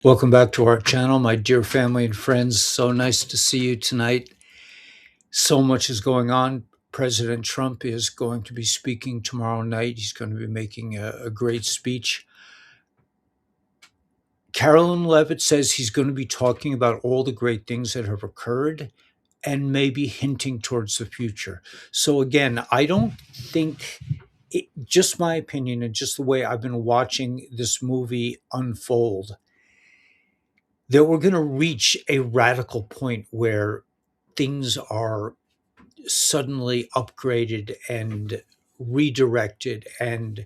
Welcome back to our channel, my dear family and friends. So nice to see you tonight. So much is going on. President Trump is going to be speaking tomorrow night. He's going to be making a great speech. Carolyn Levitt says he's going to be talking about all the great things that have occurred and maybe hinting towards the future. So, again, I don't think, just my opinion and just the way I've been watching this movie unfold, that we're going to reach a radical point where things are suddenly upgraded and redirected, and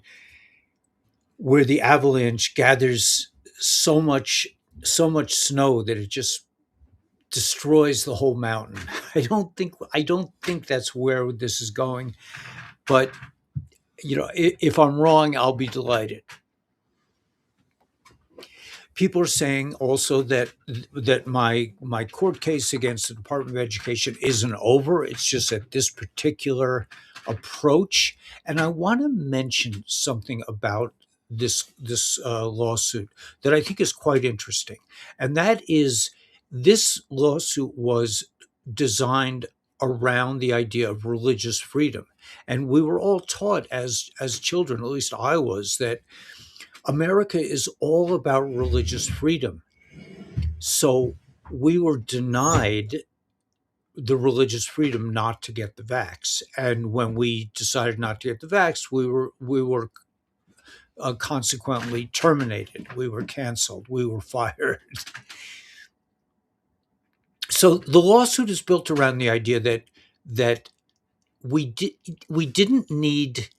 where the avalanche gathers so much snow that it just destroys the whole mountain. I don't think that's where this is going, but if I'm wrong, I'll be delighted. People are saying also that my court case against the Department of Education isn't over. It's just that this particular approach, and I want to mention something about this lawsuit that I think is quite interesting, and that is this lawsuit was designed around the idea of religious freedom, and we were all taught as children, at least I was, that America is all about religious freedom. So we were denied the religious freedom not to get the vax. And when we decided not to get the vax, we were consequently terminated. We were canceled. We were fired. So the lawsuit is built around the idea that we did we didn't need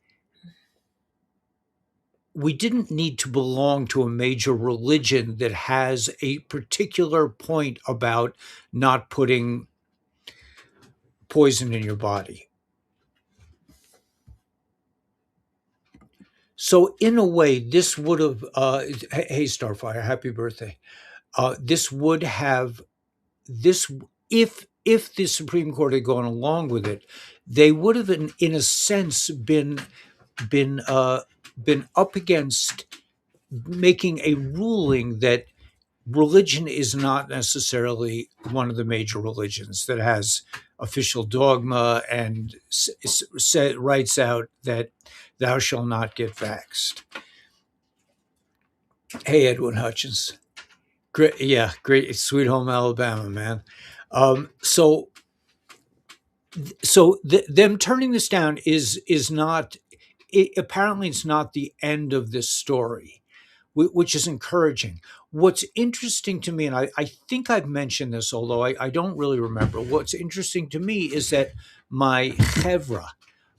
we didn't need to belong to a major religion that has a particular point about not putting poison in your body. So, in a way, this would have, hey, Starfire, happy birthday. This would have, this, if the Supreme Court had gone along with it, they would have, in a sense, been, been up against making a ruling that religion is not necessarily one of the major religions that has official dogma and writes out that thou shalt not get vaxxed. Hey, Edwin Hutchins. Great, yeah, great, Sweet Home Alabama, man. So them turning this down is not. Apparently, it's not the end of this story, which is encouraging. What's interesting to me, and I think I've mentioned this, although I don't really remember. What's interesting to me is that my chevra,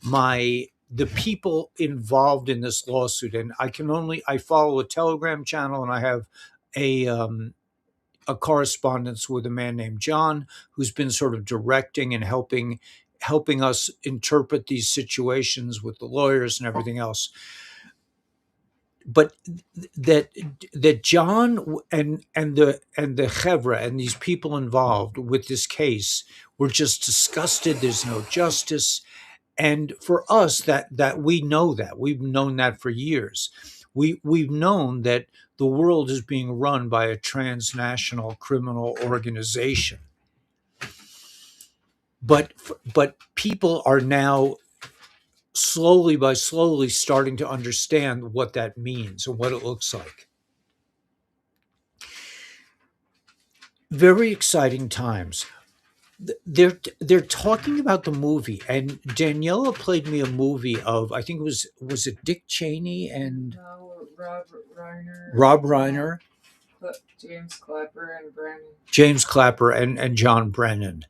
the people involved in this lawsuit, and I follow a Telegram channel, and I have a a correspondence with a man named John, who's been sort of directing and helping us interpret these situations with the lawyers and everything else. But that John and the chevra and these people involved with this case were just disgusted. There's no justice, and for us, that we know that we've known that for years. We've known that the world is being run by a transnational criminal organization, but people are now slowly starting to understand what that means and what it looks like. Very exciting times. They're talking about the movie, and Daniela played me a movie of, I think was it Dick Cheney and No, Rob Reiner. Rob Reiner, James Clapper and Brennan. James Clapper, and John Brennan,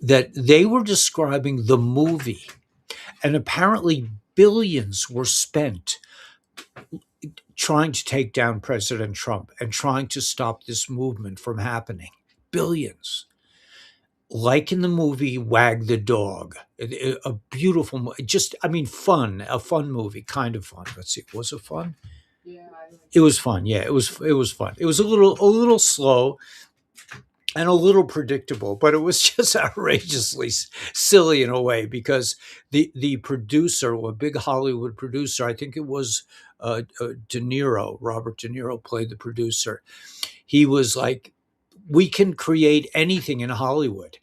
that they were describing the movie, and apparently billions were spent trying to take down President Trump and trying to stop this movement from happening. Billions. Like in the movie Wag the Dog, a beautiful, a fun movie, kind of fun. Let's see, was it fun? Yeah, It was fun. Yeah, it was fun. It was a little slow and a little predictable, but it was just outrageously silly in a way, because the producer, a big Hollywood producer, I think it was De Niro. Robert De Niro played the producer. He was like, we can create anything in Hollywood.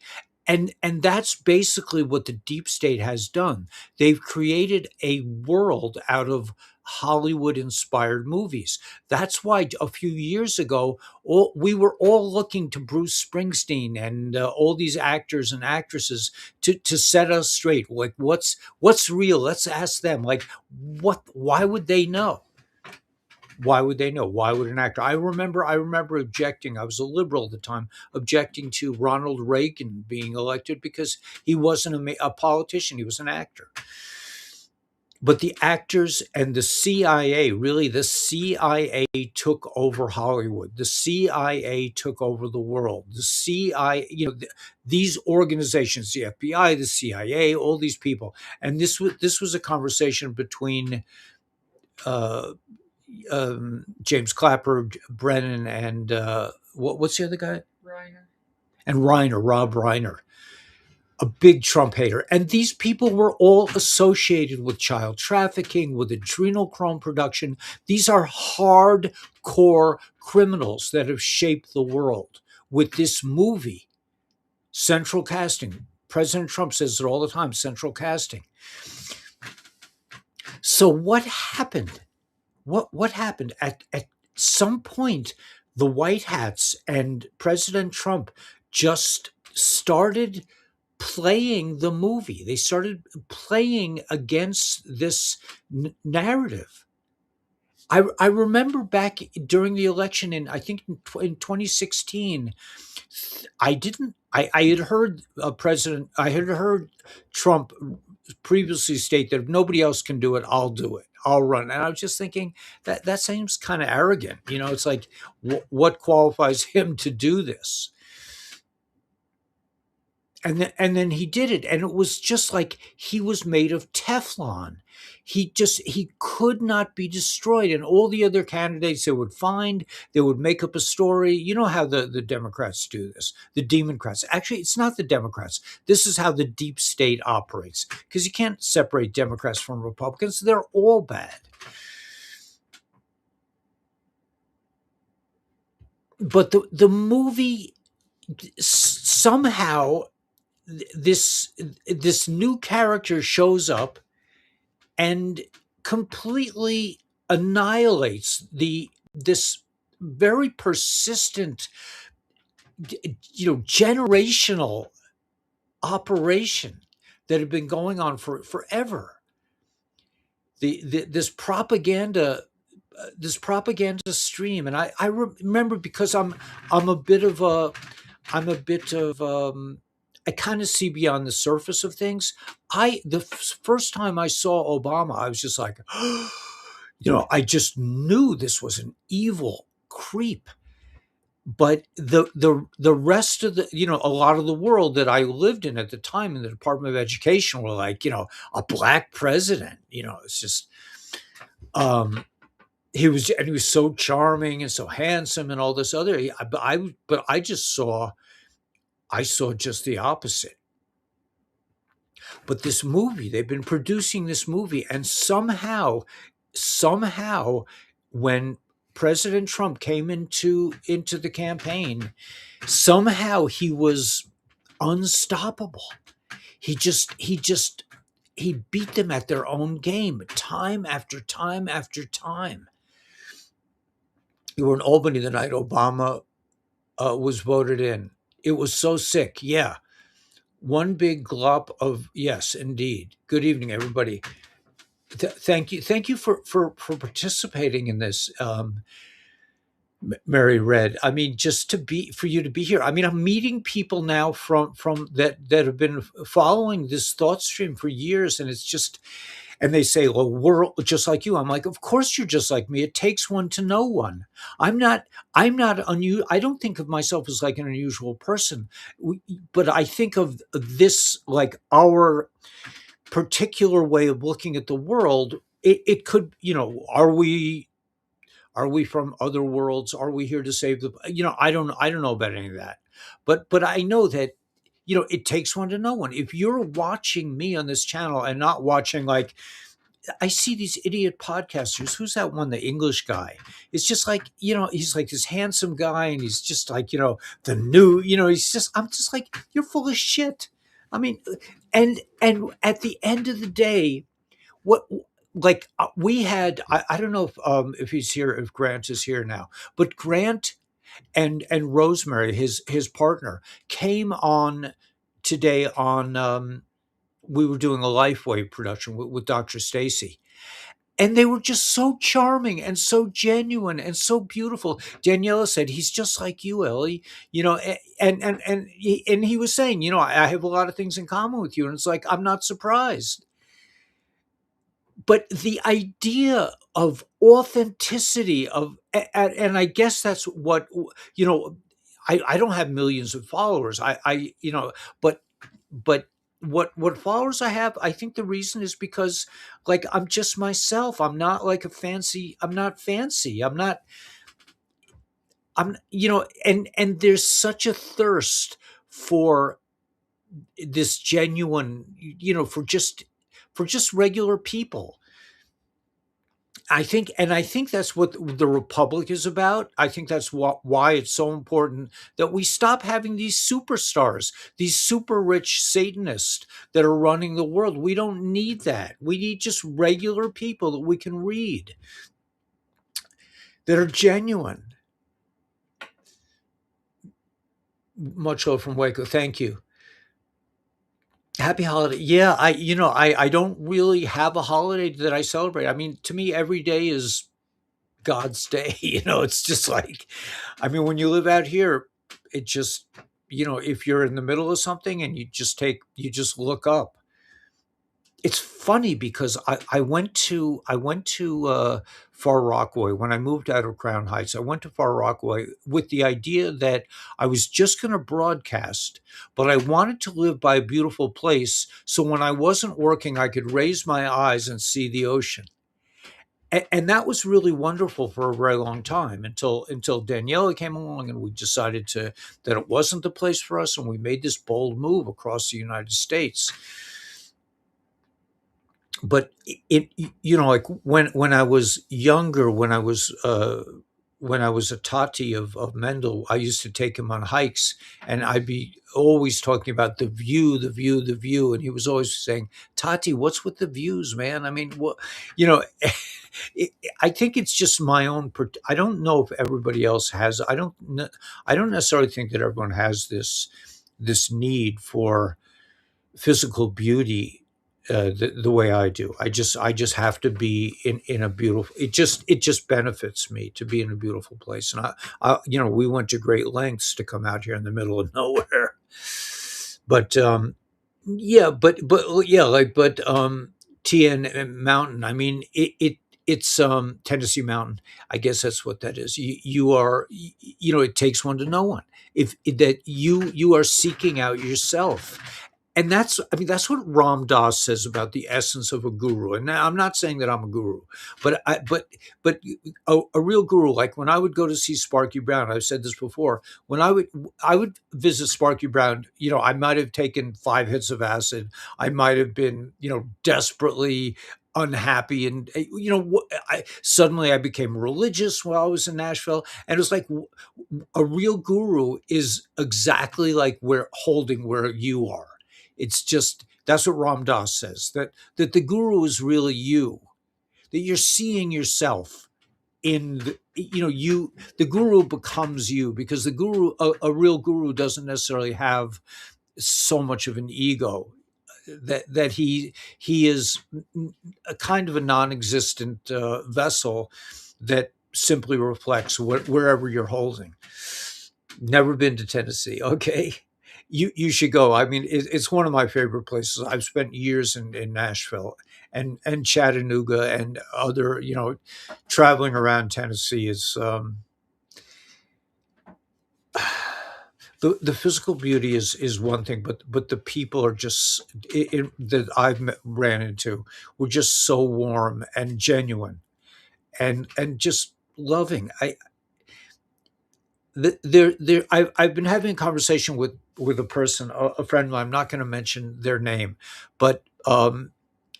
And that's basically what the deep state has done. They've created a world out of Hollywood inspired movies. That's why a few years ago, we were all looking to Bruce Springsteen and all these actors and actresses to set us straight. Like, what's real? Let's ask them. Like, why would they know? Why would they know? Why would an actor? I remember objecting. I was a liberal at the time, objecting to Ronald Reagan being elected because he wasn't a politician. He was an actor. But the actors and the CIA, really, the CIA took over Hollywood. The CIA took over the world. The CIA, these organizations, the FBI, the CIA, all these people. And this was a conversation between uh, James Clapper, Brennan, and what's the other guy? Reiner. And Reiner, Rob Reiner, a big Trump hater. And these people were all associated with child trafficking, with adrenochrome production. These are hardcore criminals that have shaped the world with this movie. Central casting. President Trump says it all the time, central casting. So what happened? What happened at some point? The White Hats and President Trump just started playing the movie. They started playing against this narrative. I remember back during the election in, I think, in 2016. I had heard I had heard Trump previously state that if nobody else can do it, I'll do it. I'll run. And I was just thinking that seems kind of arrogant. It's like, what qualifies him to do this? And then he did it, and it was just like he was made of Teflon. He could not be destroyed. And all the other candidates they would make up a story. You know how the Democrats do this, the Democrats. Actually, it's not the Democrats. This is how the deep state operates, because you can't separate Democrats from Republicans. They're all bad. But the movie, somehow, this this new character shows up and completely annihilates the this very persistent, generational operation that had been going on for forever. This propaganda, this propaganda stream. And I remember, because I'm a bit of a I'm a bit of I kind of see beyond the surface of things. First time I saw Obama, I was just like, I just knew this was an evil creep. But the rest of a lot of the world that I lived in at the time in the Department of Education were like, a black president. It's just he was so charming and so handsome and all this other. But I saw just the opposite. But this movie, they've been producing this movie, and somehow, when President Trump came into the campaign, somehow he was unstoppable. He beat them at their own game, time after time after time. You were in Albany the night Obama was voted in. It was so sick. Yeah. One big glop of, yes, indeed. Good evening, everybody. Thank you for participating in this, Mary Red. I mean, just for you to be here. I mean, I'm meeting people now from that have been following this thought stream for years, and it's just, and they say, well, we're just like you. I'm like, of course you're just like me. It takes one to know one. I'm not unusual. I don't think of myself as like an unusual person, but I think of this like our particular way of looking at the world. It could, are we from other worlds? Are we here to save the? I don't know about any of that, but I know that it takes one to know one. If you're watching me on this channel and not watching like I see these idiot podcasters. Who's that one? The English guy. It's just like, he's like this handsome guy, and he's just like, the new, he's just. I'm just like, you're full of shit. I mean, and at the end of the day, what like we had, I don't know if he's here, if Grant is here now, but Grant and Rosemary, his partner, came on today on. We were doing a Lifeway production with Dr. Stacy, and they were just so charming and so genuine and so beautiful. Daniela said, "He's just like you, Ellie." And he was saying, I have a lot of things in common with you, and it's like I'm not surprised. But the idea of authenticity and I guess that's what, you know I don't have millions of followers. But but what followers I have, I think the reason is because, like, I'm just myself. I'm not like I'm not fancy. And there's such a thirst for this genuine, for just regular people. I think that's what the republic is about. I think that's why it's so important that we stop having these superstars, these super rich Satanists that are running the world. We don't need that. We need just regular people that we can read, that are genuine. Much love from Waco. Thank you. Happy holiday. Yeah, I don't really have a holiday that I celebrate. I mean, to me, every day is God's day. It's just like, I mean, when you live out here, it just, if you're in the middle of something and you just look up. It's funny because I went to Far Rockaway when I moved out of Crown Heights. I went to Far Rockaway with the idea that I was just going to broadcast, but I wanted to live by a beautiful place, so when I wasn't working, I could raise my eyes and see the ocean. And that was really wonderful for a very long time, until Daniela came along, and we decided that it wasn't the place for us, and we made this bold move across the United States. But like, when I was younger, when I was a tati of Mendel, I used to take him on hikes, and I'd be always talking about the view, the view, the view, and he was always saying, "Tati, what's with the views, man? I mean, what, you know." I think it's just my own. I don't know if everybody else has. I don't necessarily think that everyone has this need for physical beauty, the way I do. I just have to be in a beautiful. It just benefits me to be in a beautiful place, and we went to great lengths to come out here in the middle of nowhere. But yeah, TN Mountain. I mean, it's Tennessee Mountain. I guess that's what that is. You are, it takes one to know one. If that you are seeking out yourself, and that's what Ram Dass says about the essence of a guru. And now, I'm not saying that I'm a guru, but a real guru. Like, when I would go to see Sparky Brown, I've said this before. When I would visit Sparky Brown, I might have taken 5 hits of acid. I might have been, desperately unhappy, and suddenly I became religious while I was in Nashville, and it was like, a real guru is exactly like holding where you are. It's just, that's what Ram Dass says, that the guru is really you, that you're seeing yourself in the guru becomes you, because a real guru doesn't necessarily have so much of an ego, that he is a kind of a non-existent vessel that simply reflects wherever you're holding. Never been to Tennessee. Okay. You should go. I mean, it's one of my favorite places. I've spent years in Nashville and Chattanooga and other, traveling around Tennessee is, the physical beauty is one thing, but the people are just, that ran into, were just so warm and genuine, and just loving. I've been having a conversation with a person, a friend of mine. I'm not going to mention their name, but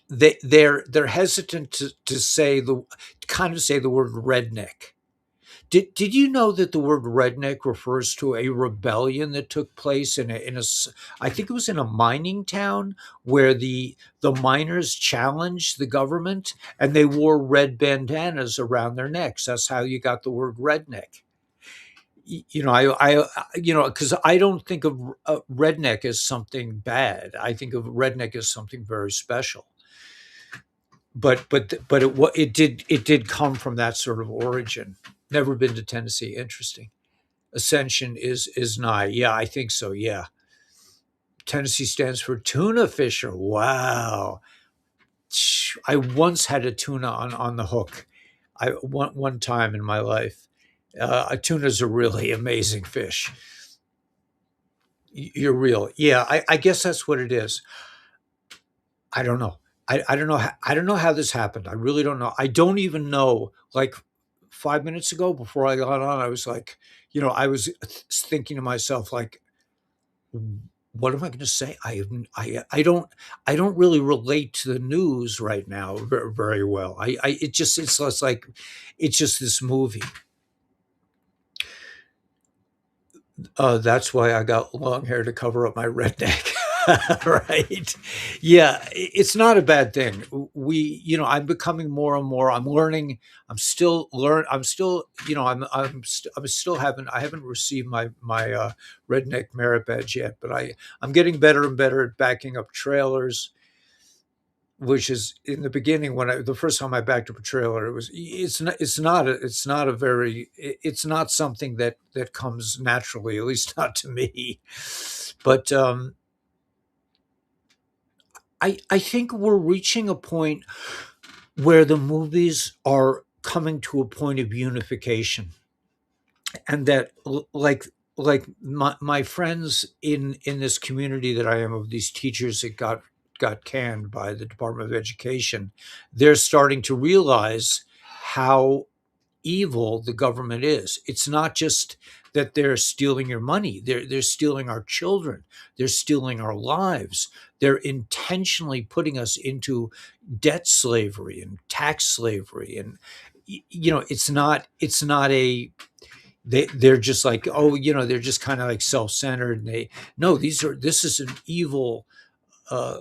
they're hesitant to say the kind of say the word redneck. Did you know that the word redneck refers to a rebellion that took place I think it was in a mining town where the miners challenged the government and they wore red bandanas around their necks. That's how you got the word redneck. Because I don't think of redneck as something bad. I think of redneck as something very special. It did come from that sort of origin. Never been to Tennessee. Interesting. Ascension is nigh. Yeah, I think so. Yeah. Tennessee stands for tuna fisher. Wow. I once had a tuna on the hook. One time in my life. A tuna's a really amazing fish. You're real. Yeah, I guess that's what it is. I don't know. I don't know. I don't know how this happened. I really don't know. I don't even know. Like 5 minutes ago, before I got on, I was like, I was thinking to myself, like, what am I going to say? I don't really relate to the news right now very well. It's like it's just this movie. That's why I got long hair to cover up my redneck. Right. Yeah, it's not a bad thing. I'm becoming more and more. I'm learning. I'm still, I'm still I haven't received my redneck merit badge yet, but I'm getting better and better at backing up trailers, which is in the beginning the first time I backed up a trailer, it's not a very it's not something that comes naturally, at least not to me. But I think we're reaching a point where the movies are coming to a point of unification, and that like my friends in this community that I am of these teachers that got canned by the Department of Education, they're starting to realize how evil the government is. It's not just that they're stealing your money. They're stealing our children. They're stealing our lives. They're intentionally putting us into debt slavery and tax slavery. And it's not a they're just like, oh, they're just kind of like self-centered, and they no this is an evil uh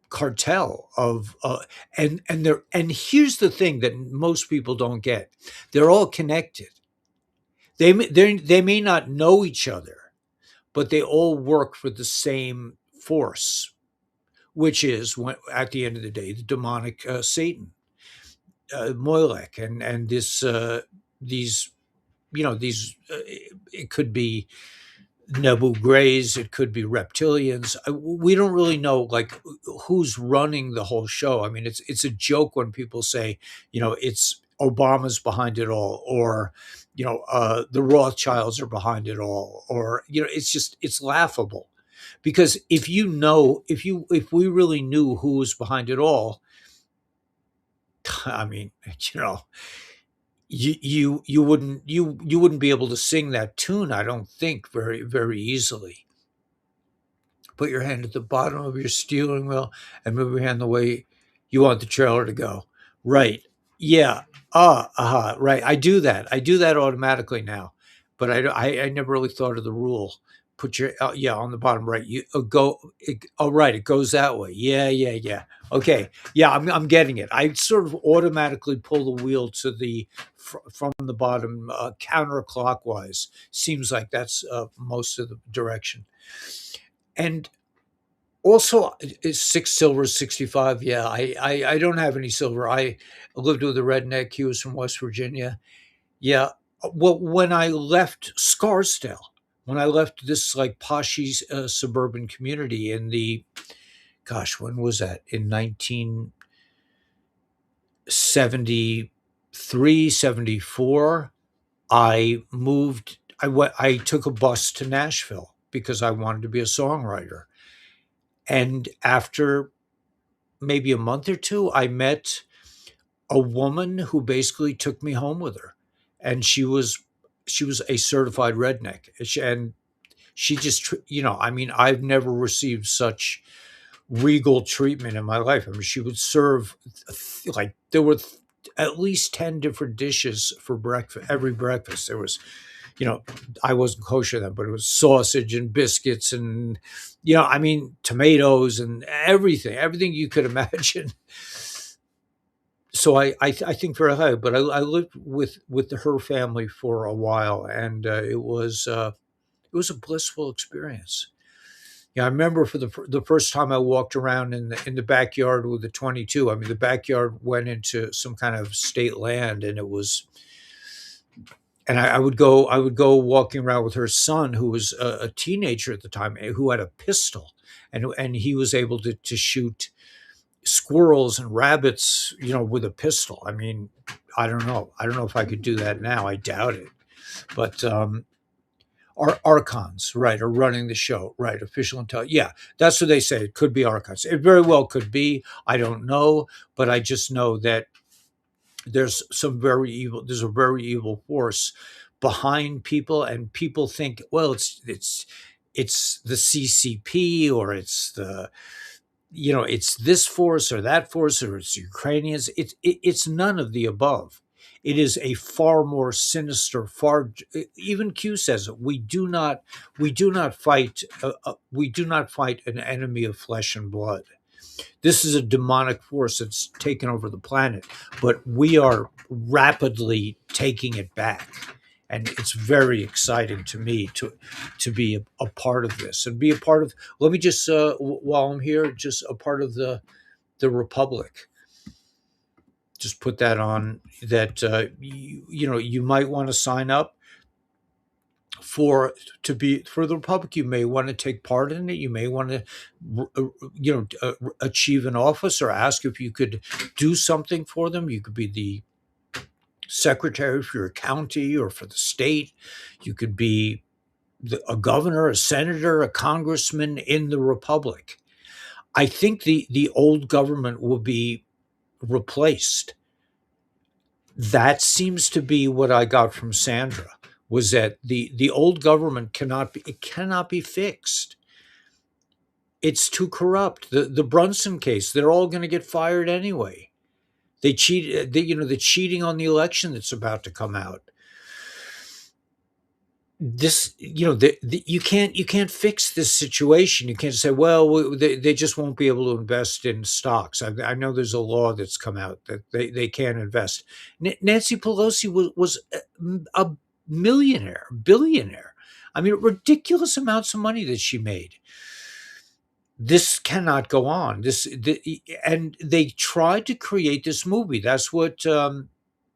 cartel of and here's the thing that most people don't get. They're all connected. They may not know each other, but they all work for the same force, which is at the end of the day the demonic Satan, Molech, and these these it could be Nebu Grays, it could be reptilians. We don't really know like who's running the whole show. I mean, it's a joke when people say, it's Obama's behind it all, or the Rothschilds are behind it all, or it's laughable, because if we really knew who was behind it all, I mean, you know, you wouldn't be able to sing that tune, I don't think, very very easily. Put your hand at the bottom of your steering wheel and move your hand the way you want the trailer to go. Right. Yeah. Right. I do that automatically now, but I never really thought of the rule. Put your yeah, on the bottom right. You right. It goes that way. Yeah. Yeah. Yeah. Okay. Yeah. I'm getting it. I sort of automatically pull the wheel to from the bottom counterclockwise. Seems like that's most of the direction. And also, is six silver, 65. Yeah, I don't have any silver. I lived with a redneck. He was from West Virginia. Yeah. Well, when I left Scarsdale, when I left this like poshy suburban community in gosh, when was that? In 1973, 74, I took a bus to Nashville because I wanted to be a songwriter. And after maybe a month or two, I met a woman who basically took me home with her, and she was a certified redneck, and she just I mean, I've never received such regal treatment in my life. I mean, she would serve like there were at least 10 different dishes for breakfast every breakfast. There was, you know, I wasn't kosher then, but it was sausage and biscuits and, I mean, tomatoes and everything you could imagine. So I think very highly, but I lived with her family for a while, and it was a blissful experience. Yeah, I remember for the first time I walked around in the backyard with the 22. I mean, the backyard went into some kind of state land, and it was. And I would go walking around with her son, who was a teenager at the time, who had a pistol, and he was able to shoot squirrels and rabbits, with a pistol. I mean, I don't know. I don't know if I could do that now. I doubt it. But our archons, right, are running the show, right? Official intelligence. Yeah, that's what they say. It could be archons. It very well could be. I don't know, but I just know that there's a very evil force behind people, and people think, well, it's the CCP, or it's this force or that force, or it's Ukrainians. It's none of the above. It is a far more sinister, even Q says it. We do not fight an enemy of flesh and blood. This is a demonic force that's taken over the planet, but we are rapidly taking it back. And it's very exciting to me to be a part of this, and be a part of. Let me just, while I'm here, just a part of the Republic. Just put that on that. You might want to sign up for the Republic. You may want to take part in it. You may want to, achieve an office, or ask if you could do something for them. You could be the secretary for your county or for the state. You could be a governor, a senator, a congressman in the Republic. I think the old government will be replaced. That seems to be what I got from Sandra, was that the old government cannot be fixed. It's too corrupt. The Brunson case, they're all going to get fired anyway. They cheat. The cheating on the election that's about to come out. This, you can't fix this situation. You can't say, well, they just won't be able to invest in stocks. I know there's a law that's come out that they can't invest. Nancy Pelosi was a millionaire, billionaire. I mean, ridiculous amounts of money that she made. This cannot go on. And they tried to create this movie. That's what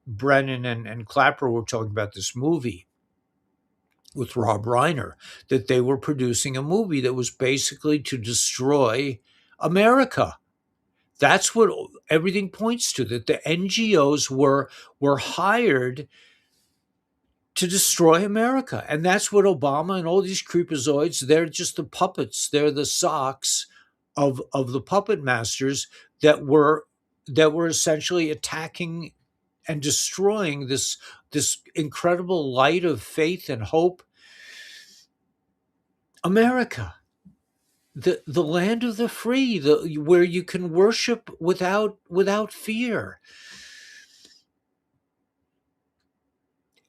Brennan and Clapper were talking about, this movie with Rob Reiner, that they were producing a movie that was basically to destroy America. That's what everything points to, that the NGOs were hired to destroy America. And that's what Obama and all these creepazoids, they're just the puppets. They're the socks of the puppet masters that were essentially attacking and destroying this incredible light of faith and hope, America, the land of the free, where you can worship without fear.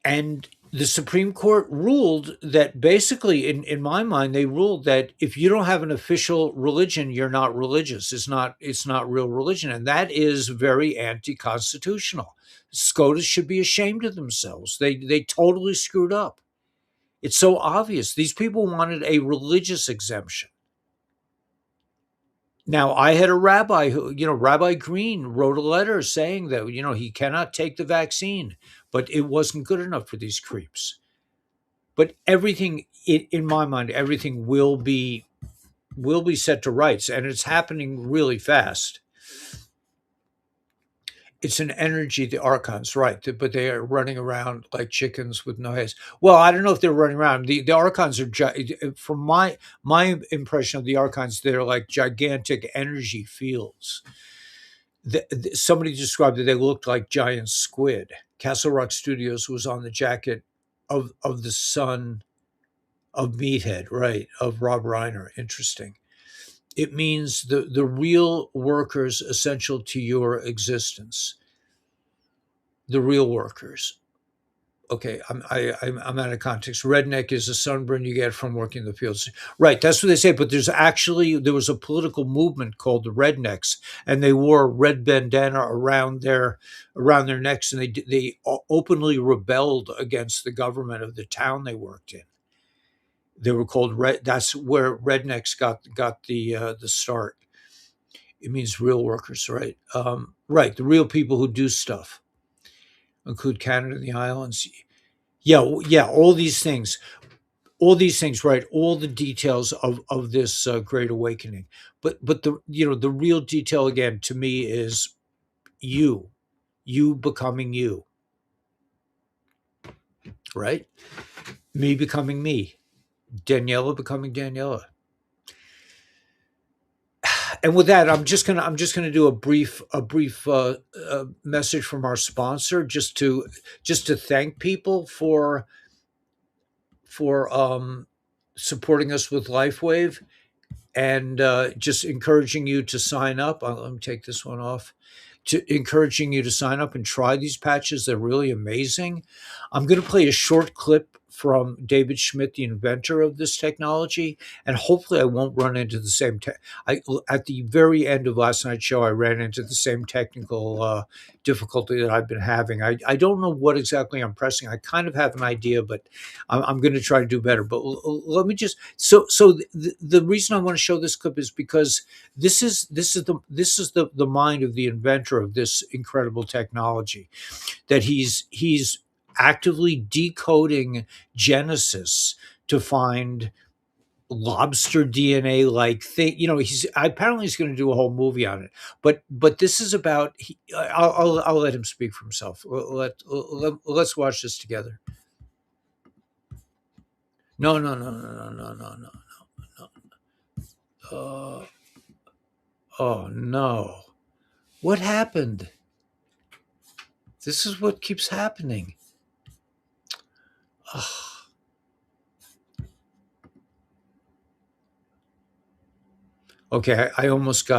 And the Supreme Court ruled that, basically, in my mind, they ruled that if you don't have an official religion, you're not religious. It's not real religion, and that is very anti-constitutional. SCOTUS should be ashamed of themselves. They totally screwed up. It's so obvious. These people wanted a religious exemption. Now, I had a rabbi who, Rabbi Green, wrote a letter saying that, he cannot take the vaccine, but it wasn't good enough for these creeps. But everything, in my mind, everything will be set to rights, and it's happening really fast. It's an energy, the archons, right? But they are running around like chickens with no heads. Well, I don't know if they're running around. The archons are, from my impression of the archons, they're like gigantic energy fields. Somebody described that they looked like giant squid. Castle Rock Studios was on the jacket of the son of Meathead, right? Of Rob Reiner. Interesting. It means the real workers essential to your existence, the real workers. Okay, I'm out of context. Redneck is a sunburn you get from working the fields. Right, that's what they say. But there was a political movement called the Rednecks, and they wore a red bandana around their necks, and they openly rebelled against the government of the town they worked in. They were called red. That's where rednecks got the start. It means real workers, right? Right, the real people who do stuff include Canada and the islands. Yeah, yeah, all these things, right? All the details of this great awakening. But the real detail again to me is you, you becoming you, right? Me becoming me, Daniela becoming Daniela. And with that, I'm just gonna do a brief message from our sponsor, just to thank people for supporting us with LifeWave, and just encouraging you to sign up. Let me take this one off. Encouraging you to sign up and try these patches. They're really amazing. I'm going to play a short clip from David Schmidt, the inventor of this technology, and hopefully I won't run into the same. At the very end of last night's show, I ran into the same technical difficulty that I've been having. I don't know what exactly I'm pressing. I kind of have an idea, but I'm going to try to do better. But let me just the reason I want to show this clip is because this is the mind of the inventor of this incredible technology, that he's actively decoding Genesis to find lobster DNA like thing. He's going to do a whole movie on it. But this is about. I'll let him speak for himself. Let's watch this together. No, no, no, no, no, no, no, no, no. Oh no! What happened? This is what keeps happening. Ugh. Okay, I almost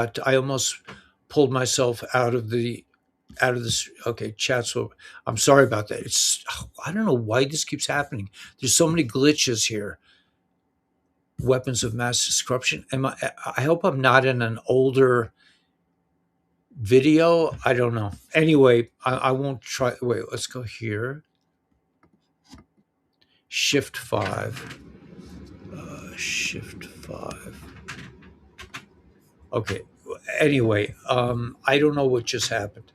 pulled myself out of this. Okay, chats. I'm sorry about that. I don't know why this keeps happening. There's so many glitches here. Weapons of mass destruction. I hope I'm not in an older video. I don't know. Anyway, I won't try. Wait, let's go here. Shift 5. Shift 5. Okay. Anyway, I don't know what just happened.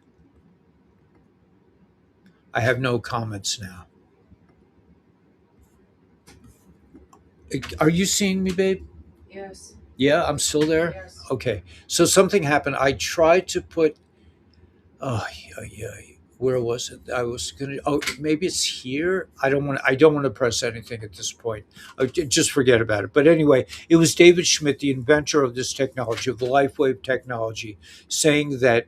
I have no comments now. Are you seeing me, babe? Yes. Yeah, I'm still there. Yes. Okay. So something happened. I tried to put. Oh yeah, yeah. Where was it? I was gonna. Oh, maybe it's here. I don't want. I don't want to press anything at this point. Just forget about it. But anyway, it was David Schmidt, the inventor of this technology, of the LifeWave technology, saying that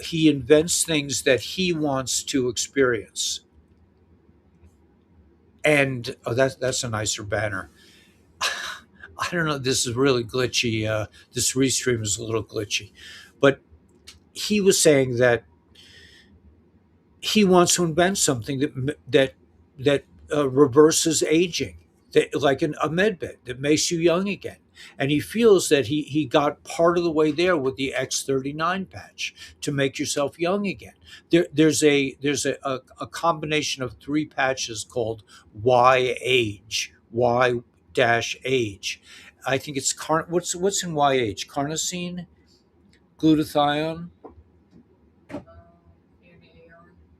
he invents things that he wants to experience. And oh, that's a nicer banner. I don't know. This is really glitchy. This restream is a little glitchy, but he was saying that he wants to invent something that reverses aging, that like a med bed that makes you young again. And he feels that he got part of the way there with the X39 patch to make yourself young again. There's a combination of three patches called Y age, Y dash age. I think it's what's in YH? Carnosine, glutathione, Um,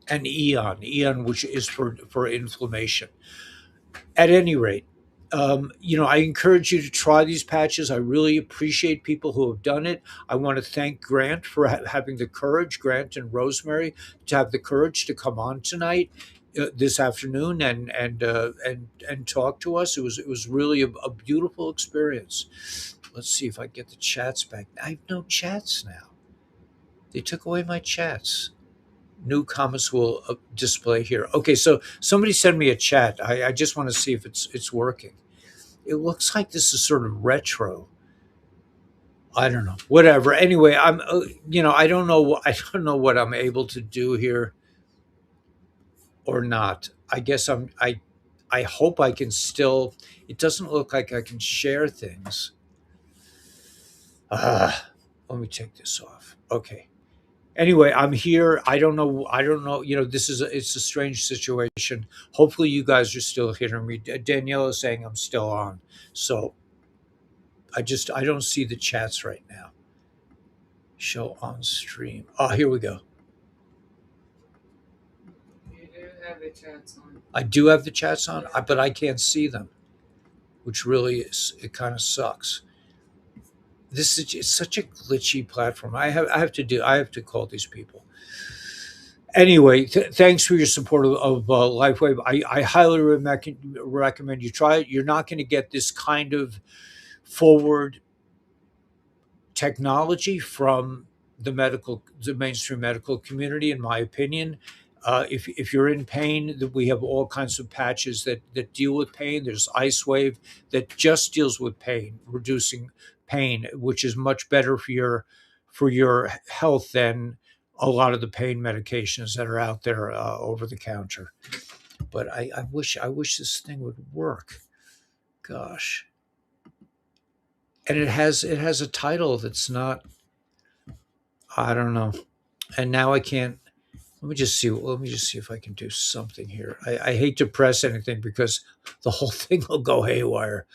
in Aeon. and eon, which is for inflammation. At any rate, I encourage you to try these patches. I really appreciate people who have done it. I want to thank Grant for having the courage, Grant and Rosemary, to have the courage to come on tonight, this afternoon, and talk to us. It was really a beautiful experience. Let's see if I get the chats back. I have no chats now. They took away my chats. New comments will display here. Okay, so somebody send me a chat. I just want to see if it's working. It looks like this is sort of retro. I don't know. Whatever. Anyway, I don't know. I don't know what I'm able to do here or not. I guess I hope I can still. It doesn't look like I can share things. Let me take this off. Okay. Anyway, I'm here. I don't know. I don't know. It's a strange situation. Hopefully, you guys are still hearing me. Danielle is saying I'm still on. So I don't see the chats right now. Show on stream. Oh, here we go. You do have the chats on. I do have the chats on, but I can't see them, which really is it kind of sucks. This is it's such a glitchy platform. I have to call these people. Anyway, thanks for your support of LifeWave. I highly recommend you try it. You're not going to get this kind of forward technology from the mainstream medical community, in my opinion. If you're in pain, we have all kinds of patches that deal with pain. There's IceWave that just deals with pain, reducing pain, which is much better for your health than a lot of the pain medications that are out there over the counter. But I wish this thing would work. Gosh, and it has a title that's not. I don't know. And now I can't. Let me just see. Let me just see if I can do something here. I hate to press anything because the whole thing will go haywire.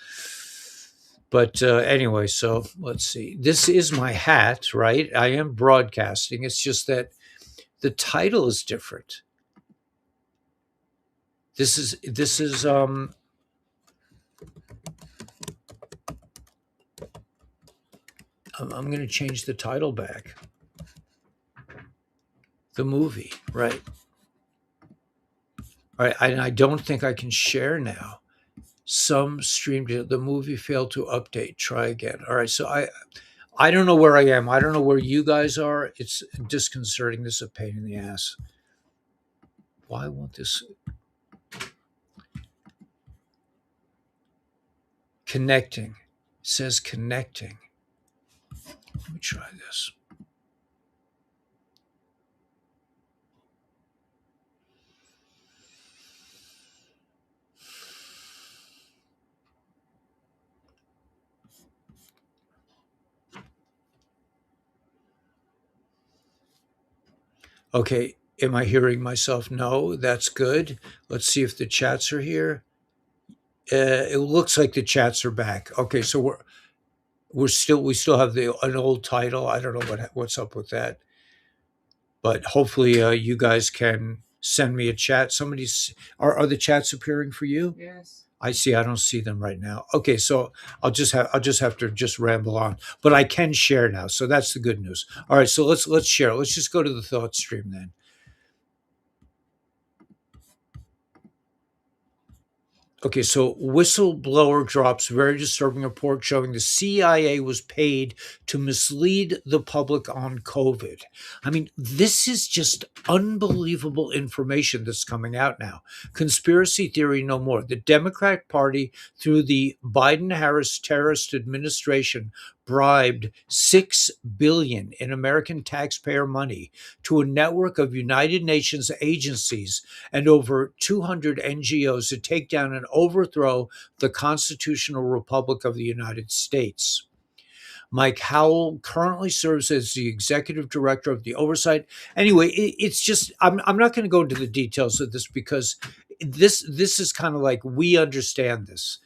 But anyway, so let's see. This is my hat, right? I am broadcasting. It's just that the title is different. This is. I'm going to change the title back. The movie, right? All right, and I don't think I can share now. Some streamed it. The movie failed to update. Try again. All right, so I don't know where I am. I don't know where you guys are. It's disconcerting. This is a pain in the ass. Why won't this connecting? It says connecting. Let me try this. Okay, am I hearing myself? No, that's good. Let's see if the chats are here. It looks like the chats are back. Okay, so we still have an old title. I don't know what's up with that, but hopefully you guys can send me a chat. Are the chats appearing for you? Yes. I see. I don't see them right now. Okay, so I'll just have to just ramble on, but I can share now, so that's the good news. All right, so let's share. Let's just go to the thought stream then. Okay, so whistleblower drops very disturbing report showing the CIA was paid to mislead the public on COVID. I mean, this is just unbelievable information that's coming out now. Conspiracy theory no more. The Democrat Party, through the Biden Harris terrorist administration, bribed $6 billion in American taxpayer money to a network of United Nations agencies and over 200 NGOs to take down and overthrow the constitutional republic of the United States. Mike Howell currently serves as the executive director of the oversight. Anyway, it's just I'm not going to go into the details of this because this is kind of like we understand this.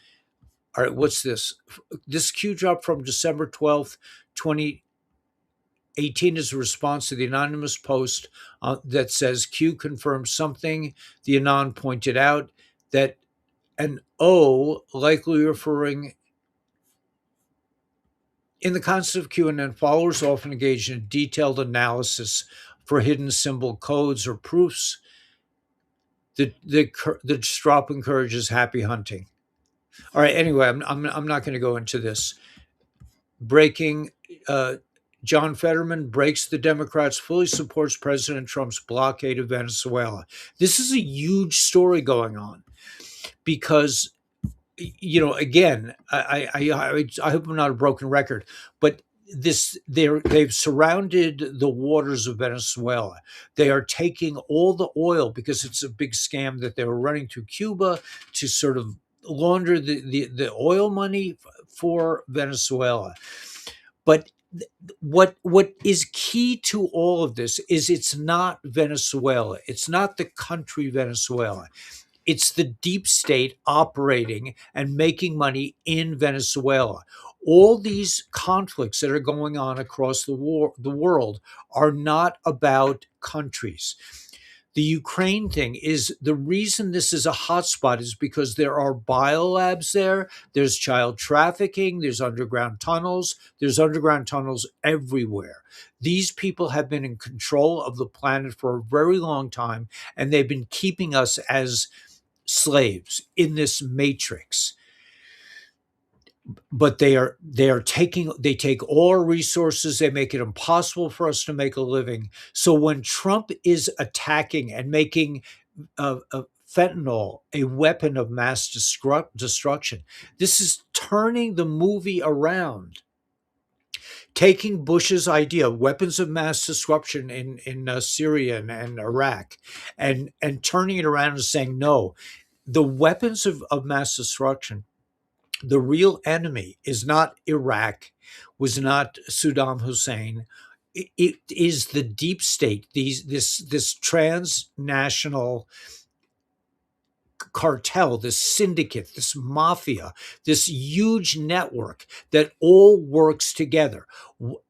All right, what's this? This Q drop from December 12th, 2018 is a response to the anonymous post that says Q confirms something. The Anon pointed out that an O, likely referring in the concept of QAnon, followers often engage in detailed analysis for hidden symbol codes or proofs. The drop encourages happy hunting. All right. Anyway, I'm not going to go into this. Breaking. John Fetterman breaks the Democrats, fully supports President Trump's blockade of Venezuela. This is a huge story going on because, again, I hope I'm not a broken record, but they've surrounded the waters of Venezuela. They are taking all the oil because it's a big scam that they were running through Cuba to sort of launder the oil money for Venezuela. But what is key to all of this is it's not Venezuela. It's not the country Venezuela. It's the deep state operating and making money in Venezuela. All these conflicts that are going on across the world are not about countries. The Ukraine thing is the reason this is a hotspot is because there are biolabs there, there's child trafficking, there's underground tunnels everywhere. These people have been in control of the planet for a very long time, and they've been keeping us as slaves in this matrix. But they take all our resources, they make it impossible for us to make a living. So when Trump is attacking and making fentanyl a weapon of mass destruction, this is turning the movie around, taking Bush's idea, weapons of mass destruction in Syria and Iraq, and turning it around and saying no, the weapons of mass destruction, the real enemy is not Iraq, was not Saddam Hussein. It is the deep state, this transnational cartel, this syndicate, this mafia, this huge network that all works together.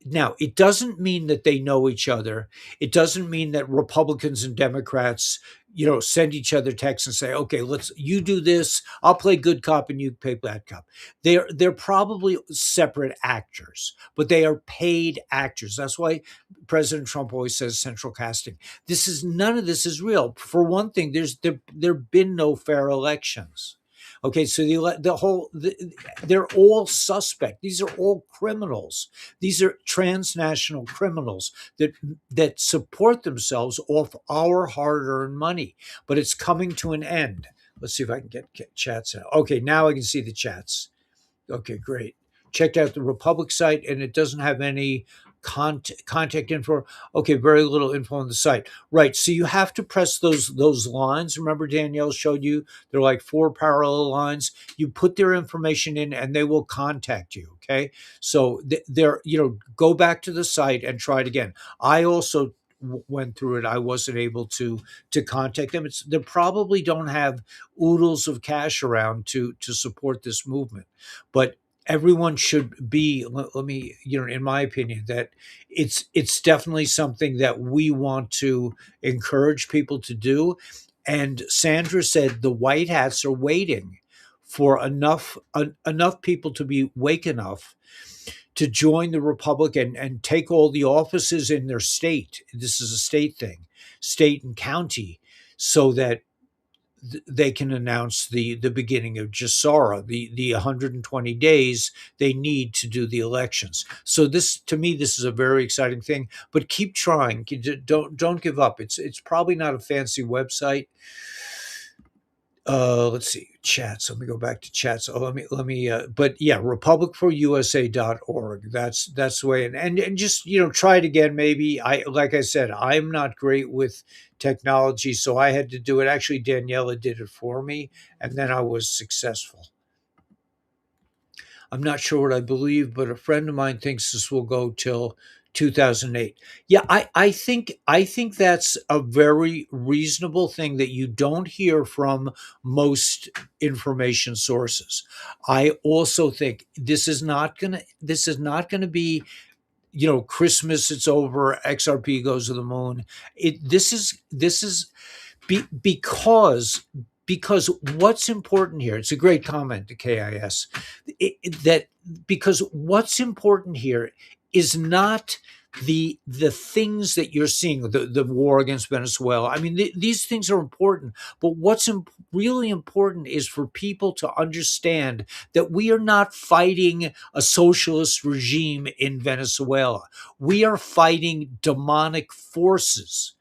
Now, it doesn't mean that they know each other. It doesn't mean that Republicans and Democrats, send each other texts and say, "Okay, let's you do this. I'll play good cop and you play bad cop." They're probably separate actors, but they are paid actors. That's why President Trump always says central casting. None of this is real. For one thing, there been no fair elections. Okay, so they're all suspect. These are all criminals. These are transnational criminals that support themselves off our hard-earned money. But it's coming to an end. Let's see if I can get chats out. Okay, now I can see the chats. Okay, great. Checked out the Republic site, and it doesn't have any contact info. Okay, very little info on the site. Right. So you have to press those lines. Remember, Danielle showed you they're like four parallel lines. You put their information in, and they will contact you. Okay. So they're go back to the site and try it again. I also went through it. I wasn't able to contact them. They probably don't have oodles of cash around to support this movement, but everyone should be, let me, in my opinion, that it's definitely something that we want to encourage people to do. And Sandra said the white hats are waiting for enough people to be wake enough to join the Republic and take all the offices in their state. This is a state thing, state and county, so that they can announce the beginning of Jassara, the 120 days they need to do the elections. So this, to me, this is a very exciting thing. But keep trying. Don't give up. It's probably not a fancy website. Let's see, chats. Let me go back to chats. Oh, let me but yeah, republicforusa.org. That's the way. And just, try it again. Maybe like I said, I'm not great with technology, so I had to do it. Actually, Daniela did it for me, and then I was successful. I'm not sure what I believe, but a friend of mine thinks this will go till 2008. Yeah, I think that's a very reasonable thing that you don't hear from most information sources. I also think this is not gonna be, Christmas, it's over, XRP goes to the moon. This is because what's important here, it's a great comment to KIS, that because what's important here is not the things that you're seeing, the war against Venezuela. I mean, these things are important, but what's really important is for people to understand that we are not fighting a socialist regime in Venezuela. We are fighting demonic forces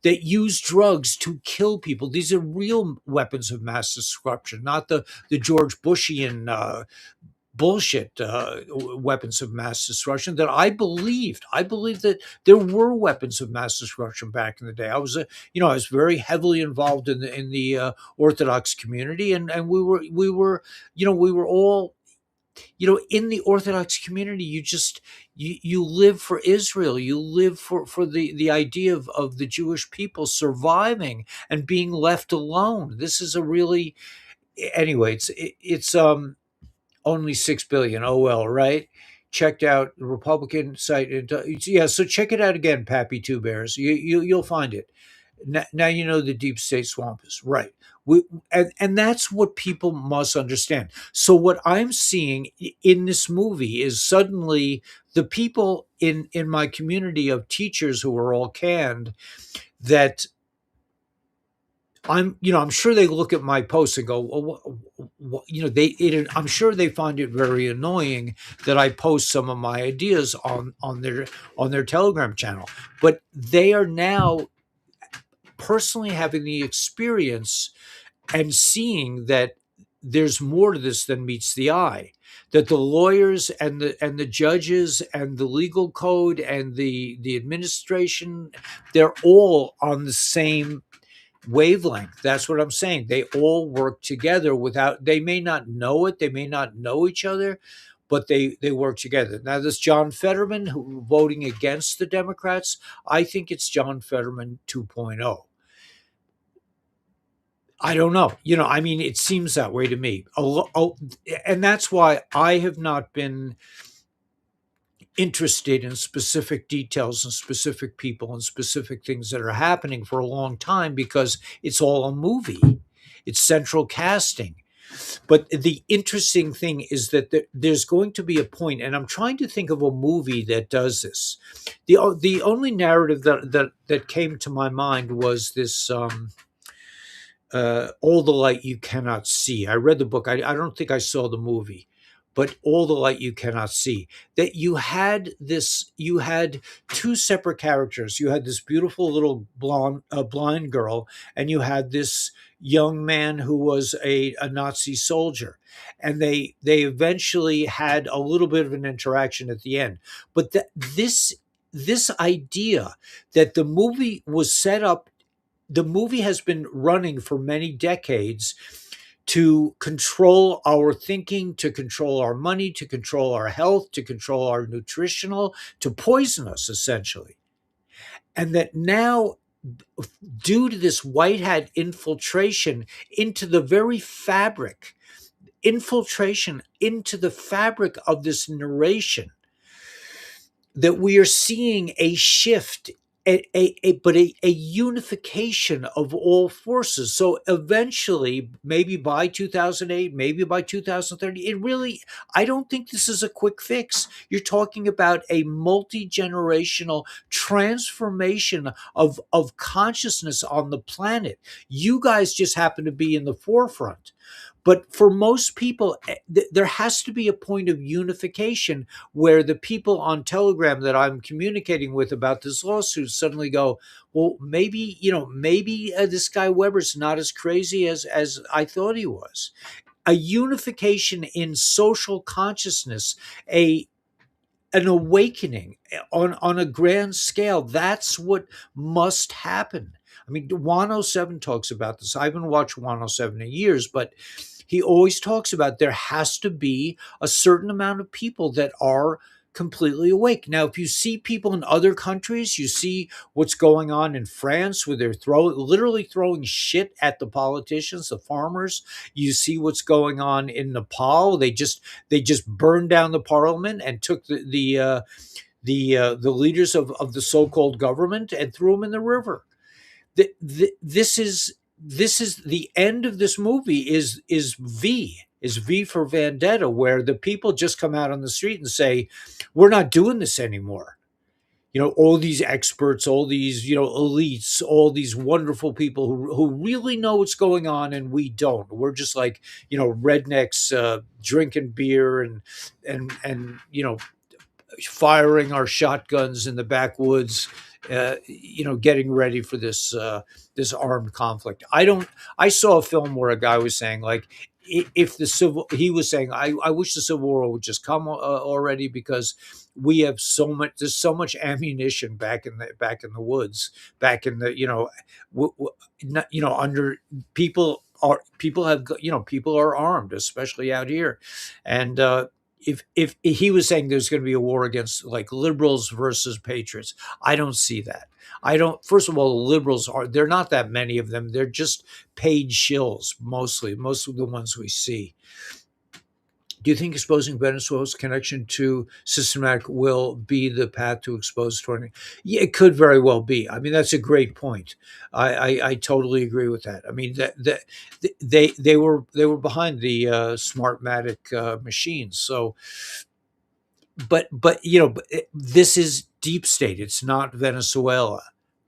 that use drugs to kill people. These are real weapons of mass destruction, not the George Bushian bullshit weapons of mass destruction that I believed. I believed that there were weapons of mass destruction back in the day. I was very heavily involved in the Orthodox community, and we were all, in the Orthodox community. You live for Israel. You live for the idea of the Jewish people surviving and being left alone. This is a really, anyway. It's only 6 billion. Oh well, right? Checked out the Republican site. Yeah, so check it out again, Pappy Two Bears. You'll find it. Now you know the deep state swamp is right. And that's what people must understand. So what I'm seeing in this movie is suddenly the people in my community of teachers who are all canned, that I'm sure they look at my posts and go, well, I'm sure they find it very annoying that I post some of my ideas on their Telegram channel. But they are now personally having the experience and seeing that there's more to this than meets the eye. That the lawyers and the judges and the legal code and the administration, they're all on the same wavelength. That's what I'm saying. They all work together without, they may not know it, they may not know each other, but they work together. Now, this John Fetterman who voting against the Democrats, I think it's John Fetterman 2.0. I don't know. I mean, it seems that way to me. And that's why I have not been interested in specific details and specific people and specific things that are happening for a long time, because it's all a movie. It's central casting. But the interesting thing is that there's going to be a point, and I'm trying to think of a movie that does this. The only narrative that came to my mind was this. All the Light You Cannot See. I read the book. I don't think I saw the movie, but All the Light You Cannot See. That you had two separate characters. You had this beautiful little blind girl, and you had this young man who was a Nazi soldier. And they eventually had a little bit of an interaction at the end. But this idea that the movie has been running for many decades to control our thinking, to control our money, to control our health, to control our nutritional, to poison us essentially. And that now, due to this white hat infiltration into the very fabric, infiltration into the fabric of this narration, that we are seeing a shift, a unification of all forces. So eventually, maybe by 2008, maybe by 2030, I don't think this is a quick fix. You're talking about a multi-generational transformation of consciousness on the planet. You guys just happen to be in the forefront. But for most people, there has to be a point of unification where the people on Telegram that I'm communicating with about this lawsuit suddenly go, well, maybe this guy Weber's not as crazy as I thought he was. A unification in social consciousness, a an awakening on a grand scale. That's what must happen. I mean, 107 talks about this. I haven't watched 107 in years, but he always talks about there has to be a certain amount of people that are completely awake. Now, if you see people in other countries, you see what's going on in France where they're literally throwing shit at the politicians, the farmers. You see what's going on in Nepal. They just burned down the parliament and took the leaders of the so-called government and threw them in the river. This is the end of this movie. Is V for Vendetta, where the people just come out on the street and say, we're not doing this anymore. All these experts, all these, elites, all these wonderful people who really know what's going on, and we don't. We're just like, rednecks drinking beer and firing our shotguns in the backwoods, getting ready for this armed conflict. I saw a film where a guy was saying, like, if the civil he was saying, I wish the civil war would just come already, because we have so much there's so much ammunition back in the woods, back in the, not, under people have people are armed, especially out here. And if he was saying there's going to be a war against, like, liberals versus patriots, I don't see that. I don't. First of all, the liberals are they're not that many of them. They're just paid shills, mostly. Most of the ones we see. Do you think exposing Venezuela's connection to systematic will be the path to expose 20? Yeah, it could very well be. I mean, that's a great point. I totally agree with that. I mean, they were behind the Smartmatic machines. So, this is deep state. It's not Venezuela.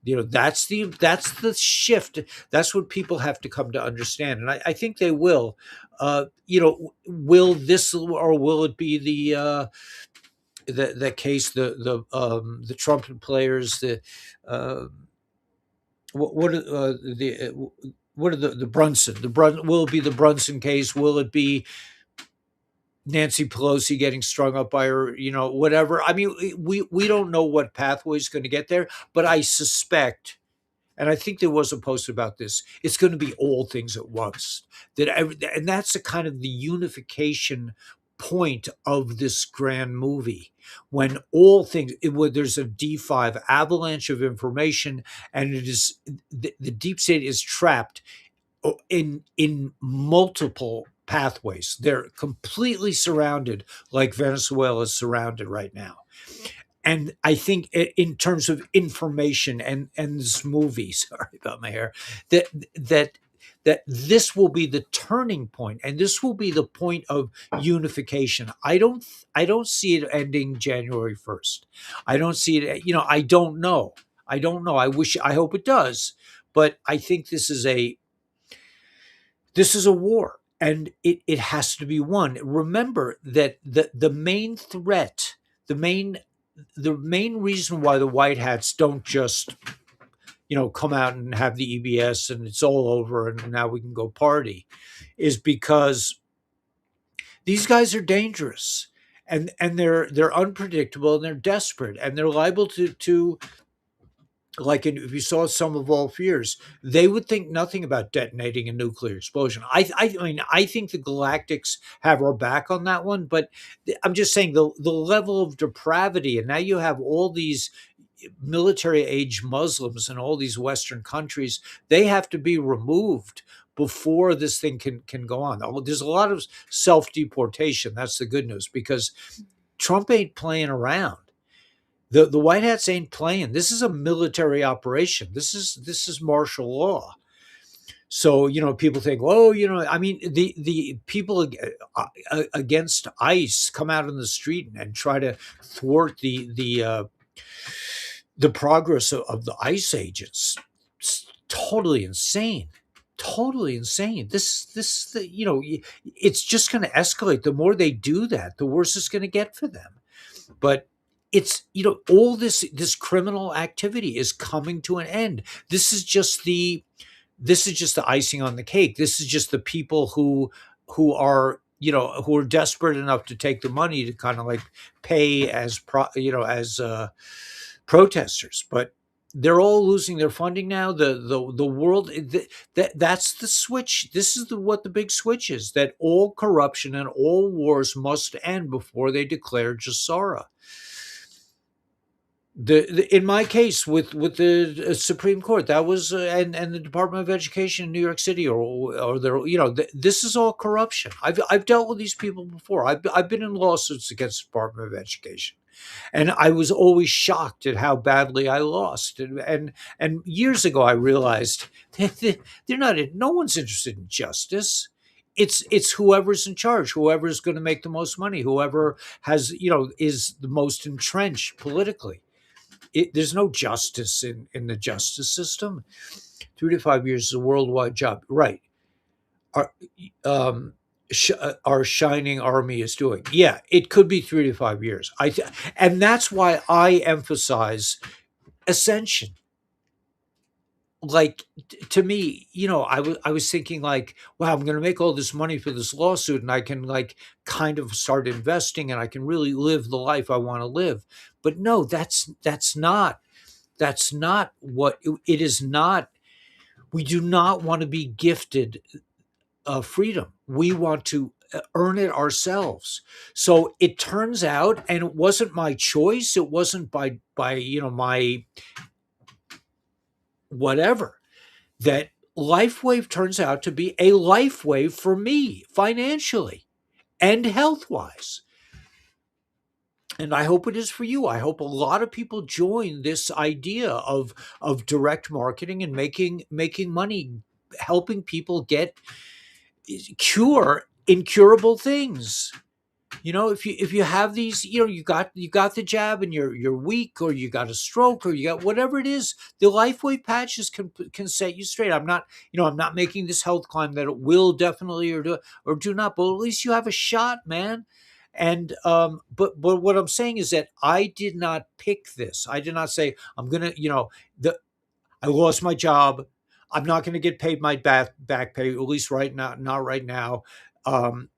That's the shift. That's what people have to come to understand, and I think they will. Will this, or will it be the case, the trumpet players, the uh, what are what are the Brunson, will it be the Brunson case? Will it be Nancy Pelosi getting strung up by her, whatever? I mean, we don't know what pathway is going to get there, but I suspect, and I think there was a post about this, it's going to be all things at once. And that's the kind of the unification point of this grand movie, when all things, where there's a D5 avalanche of information, and it is the deep state is trapped in multiple pathways. They're completely surrounded, like Venezuela is surrounded right now. And I think, in terms of information, and this movie, sorry about my hair, that that that this will be the turning point, and this will be the point of unification. I don't see it ending January 1st. I don't see it. I don't know. I hope it does, but I think this is a war, and it has to be won. Remember that the main threat, the main the main reason why the white hats don't just come out and have the EBS and it's all over and now we can go party, is because these guys are dangerous, and they're unpredictable, and they're desperate, and they're liable to, like, if you saw Some of All Fears, they would think nothing about detonating a nuclear explosion. I mean, I think the Galactics have our back on that one, but I'm just saying the level of depravity, and now you have all these military age Muslims in all these Western countries. They have to be removed before this thing can go on. There's a lot of self deportation. That's the good news, because Trump ain't playing around. The White Hats ain't playing. This is a military operation. This is martial law. So, people think, oh, I mean, the people against ICE come out on the street and try to thwart the progress of the ICE agents. It's totally insane. Totally insane. It's just going to escalate. The more they do that, the worse it's going to get for them. But it's, all this criminal activity is coming to an end. This is just the icing on the cake. This is just the people who are desperate enough to take the money to kind of like pay as protesters. But they're all losing their funding now. The world, that's the switch. This is what the big switch is, that all corruption and all wars must end before they declare Jassara. In my case with the Supreme Court, that was and the Department of Education in New York City, or this is all corruption. I've dealt with these people before. I've been in lawsuits against the Department of Education, and I was always shocked at how badly I lost. And years ago, I realized that they're not. No one's interested in justice. It's whoever's in charge, whoever's going to make the most money, whoever has is the most entrenched politically. There's no justice in the justice system. 3 to 5 years is a worldwide job, right? Our our shining army is doing. Yeah, it could be 3 to 5 years. And that's why I emphasize ascension. like to me, I was thinking like, wow, I'm going to make all this money for this lawsuit, and I can like kind of start investing, and I can really live the life I want to live. But no, that's not what it is. Not We do not want to be gifted freedom. We want to earn it ourselves. So it turns out, and it wasn't my choice. It wasn't by my whatever, that LifeWave turns out to be a LifeWave for me financially and health wise. And I hope it is for you. I hope a lot of people join this idea of direct marketing and making money, helping people get cure incurable things. If you have these, you got the jab and you're weak, or you got a stroke, or you got whatever it is, the LifeWave patches can set you straight. I'm not making this health climb that it will definitely or do not, but at least you have a shot, man. And but what I'm saying is that I did not pick this. I did not say I'm gonna, the I lost my job. I'm not going to get paid my back pay, at least right now, not right now. Um,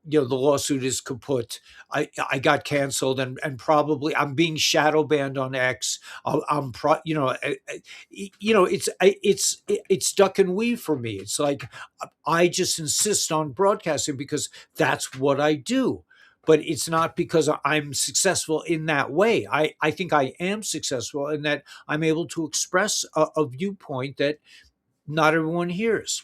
the lawsuit is kaput. I got canceled, and probably I'm being shadow banned on X. I'm pro, it's duck and weave for me. It's like I just insist on broadcasting because that's what I do. But it's not because I'm successful in that way. I think I am successful in that I'm able to express a viewpoint that not everyone hears,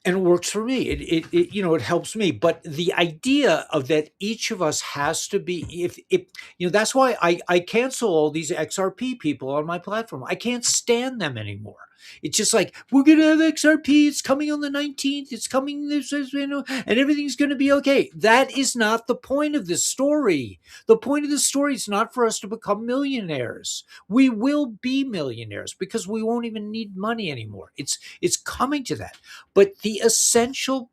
and it works for me. It helps me. But the idea of that each of us has to be, if that's why I cancel all these XRP people on my platform. I can't stand them anymore. It's just like, we're gonna have XRP. It's coming on the 19th. It's coming and everything's gonna be okay. That is not the point of this story. The point of the story is not for us to become millionaires. We will be millionaires because we won't even need money anymore. It's coming to that. But the essential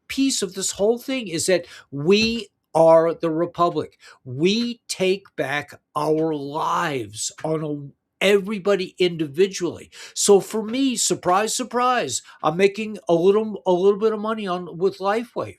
piece of this whole thing is that we are the republic. We take back our lives everybody individually. So for me, surprise, surprise, I'm making a little bit of money on with LifeWave.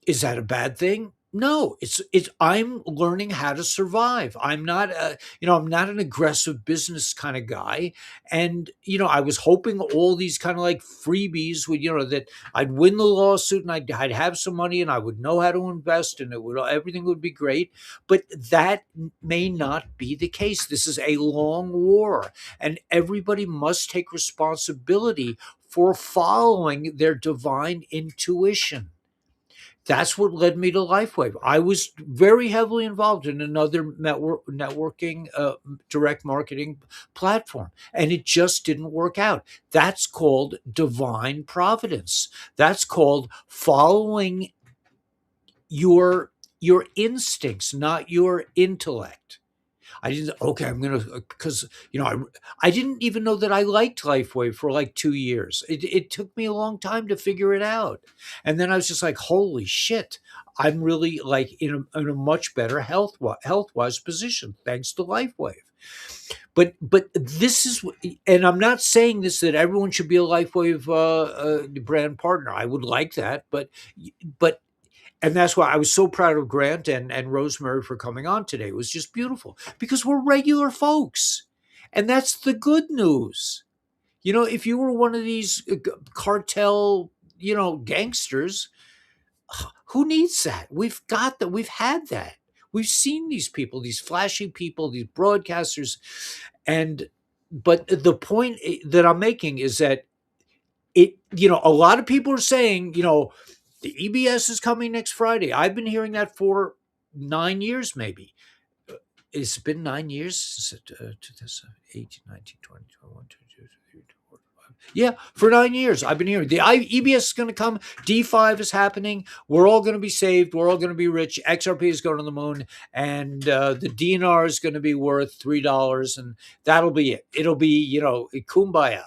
Is that a bad thing? No, it's I'm learning how to survive. I'm not an aggressive business kind of guy. And I was hoping all these kind of like freebies would, that I'd win the lawsuit, and I'd have some money, and I would know how to invest, and everything would be great. But that may not be the case. This is a long war, and everybody must take responsibility for following their divine intuition. That's what led me to LifeWave. I was very heavily involved in another networking, direct marketing platform, and it just didn't work out. That's called divine providence. That's called following your your instincts, not your intellect. I didn't. Okay, I'm gonna, because I didn't even know that I liked LifeWave for like 2 years. It took me a long time to figure it out, and then I was just like, holy shit, I'm really like in a much better health wise position thanks to LifeWave. But this is, and I'm not saying this that everyone should be a LifeWave brand partner. I would like that, but and that's why I was so proud of Grant and Rosemary for coming on today. It was just beautiful because we're regular folks. And that's the good news. If you were one of these cartel, gangsters, who needs that? We've got that. We've had that. We've seen these people, these flashy people, these broadcasters. And, but the point that I'm making is that a lot of people are saying, the EBS is coming next Friday. I've been hearing that for 9 years, maybe. It's been 9 years. Is it 2018, 19, 20, 21, 22, 23, 24, 25. Yeah, for 9 years. I've been hearing the EBS is going to come. D5 is happening. We're all going to be saved. We're all going to be rich. XRP is going to the moon. And the DNR is going to be worth $3. And that'll be it. It'll be, kumbaya.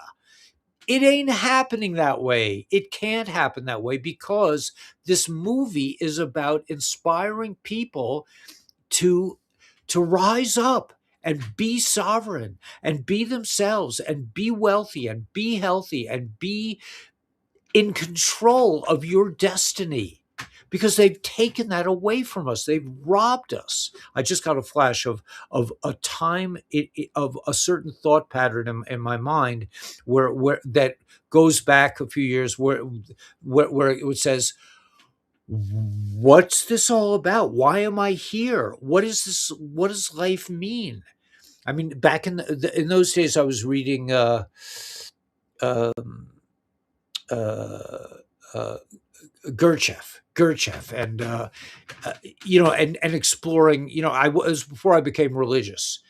It ain't happening that way. It can't happen that way because this movie is about inspiring people to to rise up and be sovereign and be themselves and be wealthy and be healthy and be in control of your destiny, because they've taken that away from us. They've robbed us. I just got a flash of a time, of a certain thought pattern in my mind, where that goes back a few years, where it says, what's this all about? Why am I here? What is this? What does life mean? I mean, back in those days, I was reading um, uh, uh, Gurdjieff, and uh, and exploring. I was, before I became religious,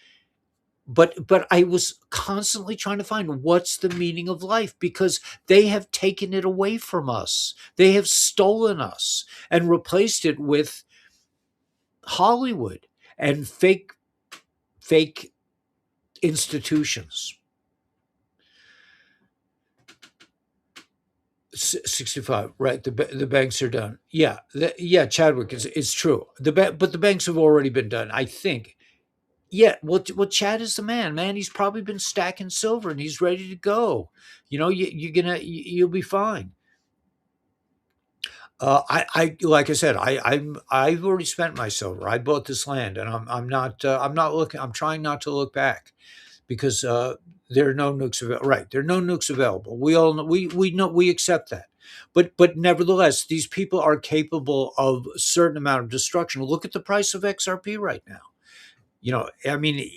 but I was constantly trying to find what's the meaning of life, because they have taken it away from us. They have stolen us and replaced it with Hollywood and fake institutions. 65, right? The banks are done. Yeah, yeah. Chadwick is true. But the banks have already been done, I think. Yeah. Well, Chad is the man. Man, he's probably been stacking silver and he's ready to go. You'll be fine. Like I said, I've already spent my silver. I bought this land, and I'm not looking. I'm trying not to look back, because there are no nukes available. Right, there are no nukes available. We all know, we know, we accept that. But nevertheless, these people are capable of a certain amount of destruction. Look at the price of XRP right now. I mean,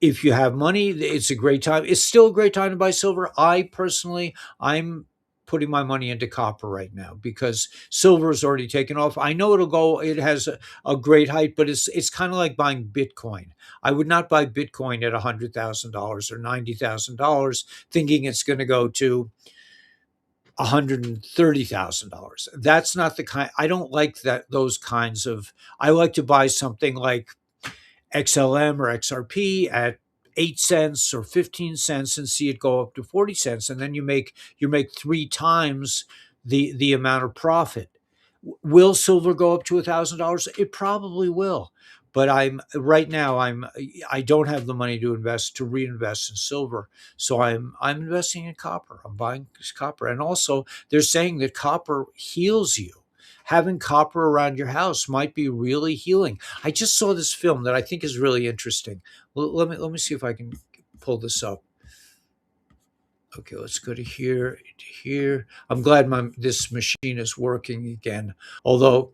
if you have money, it's a great time. It's still a great time to buy silver. I'm putting my money into copper right now, because silver is already taken off. I know it'll go. It has a great height, but it's kind of like buying Bitcoin. I would not buy Bitcoin at $100,000 or $90,000, thinking it's going to go to $130,000. That's not the kind. I don't like that. Those kinds of. I like to buy something like XLM or XRP at 8 cents or 15 cents and see it go up to 40 cents, and then you make three times the amount of profit. Will silver go up to $1,000? It probably will. But I'm right now I don't have the money to reinvest in silver. So I'm investing in copper. I'm buying copper. And also they're saying that copper heals you. Having copper around your house might be really healing. I just saw this film that I think is really interesting. Let me see if I can pull this up. Okay, let's go to here, to here. I'm glad this machine is working again. Although,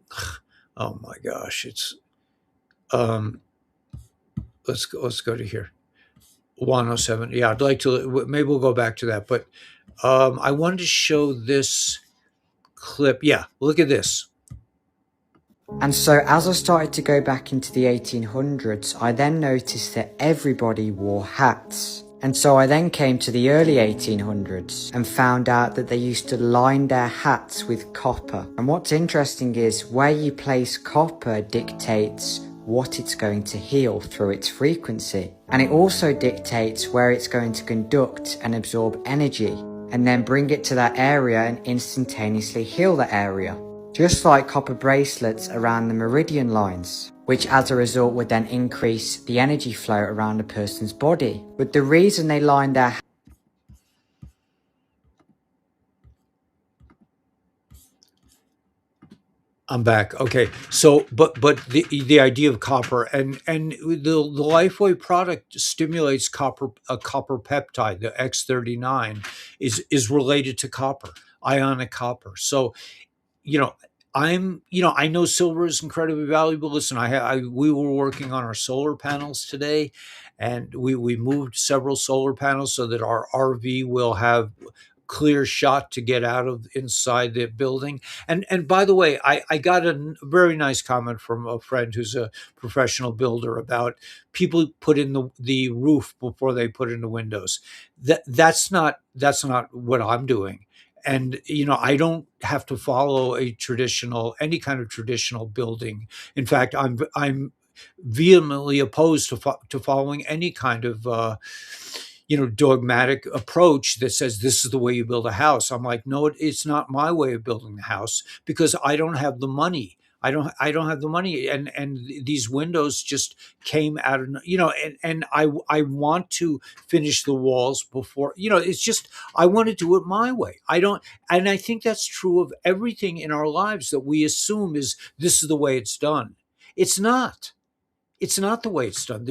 oh my gosh, it's um. Let's go to here. 107. Yeah, I'd like to. Maybe we'll go back to that. But I wanted to show this clip. Yeah, look at this. And so as I started to go back into the 1800s, I then noticed that everybody wore hats. And so I then came to the early 1800s and found out that they used to line their hats with copper. And what's interesting is where you place copper dictates what it's going to heal through its frequency. And it also dictates where it's going to conduct and absorb energy, and then bring it to that area and instantaneously heal that area. Just like copper bracelets around the meridian lines, which as a result would then increase the energy flow around a person's body. But the reason they line their I'm back. Okay. So, but the idea of copper, and the Lifeway product stimulates copper, a copper peptide, the X39 is related to copper, ionic copper. So, you know, I know silver is incredibly valuable. Listen, we were working on our solar panels today, and we moved several solar panels so that our RV will have clear shot to get out of inside the building. And by the way, I got a very nice comment from a friend who's a professional builder about people put in the roof before they put in the windows. That's not what I'm doing. And I don't have to follow any kind of traditional building. In fact, I'm vehemently opposed to following any kind of dogmatic approach that says this is the way you build a house. I'm like, no, it's not my way of building the house, because I don't have the money. I don't have the money, and these windows just came out of, and I want to finish the walls before, it's just, I want to do it my way. I don't And I think that's true of everything in our lives that we assume is this is the way it's done. It's not. It's not the way it's done.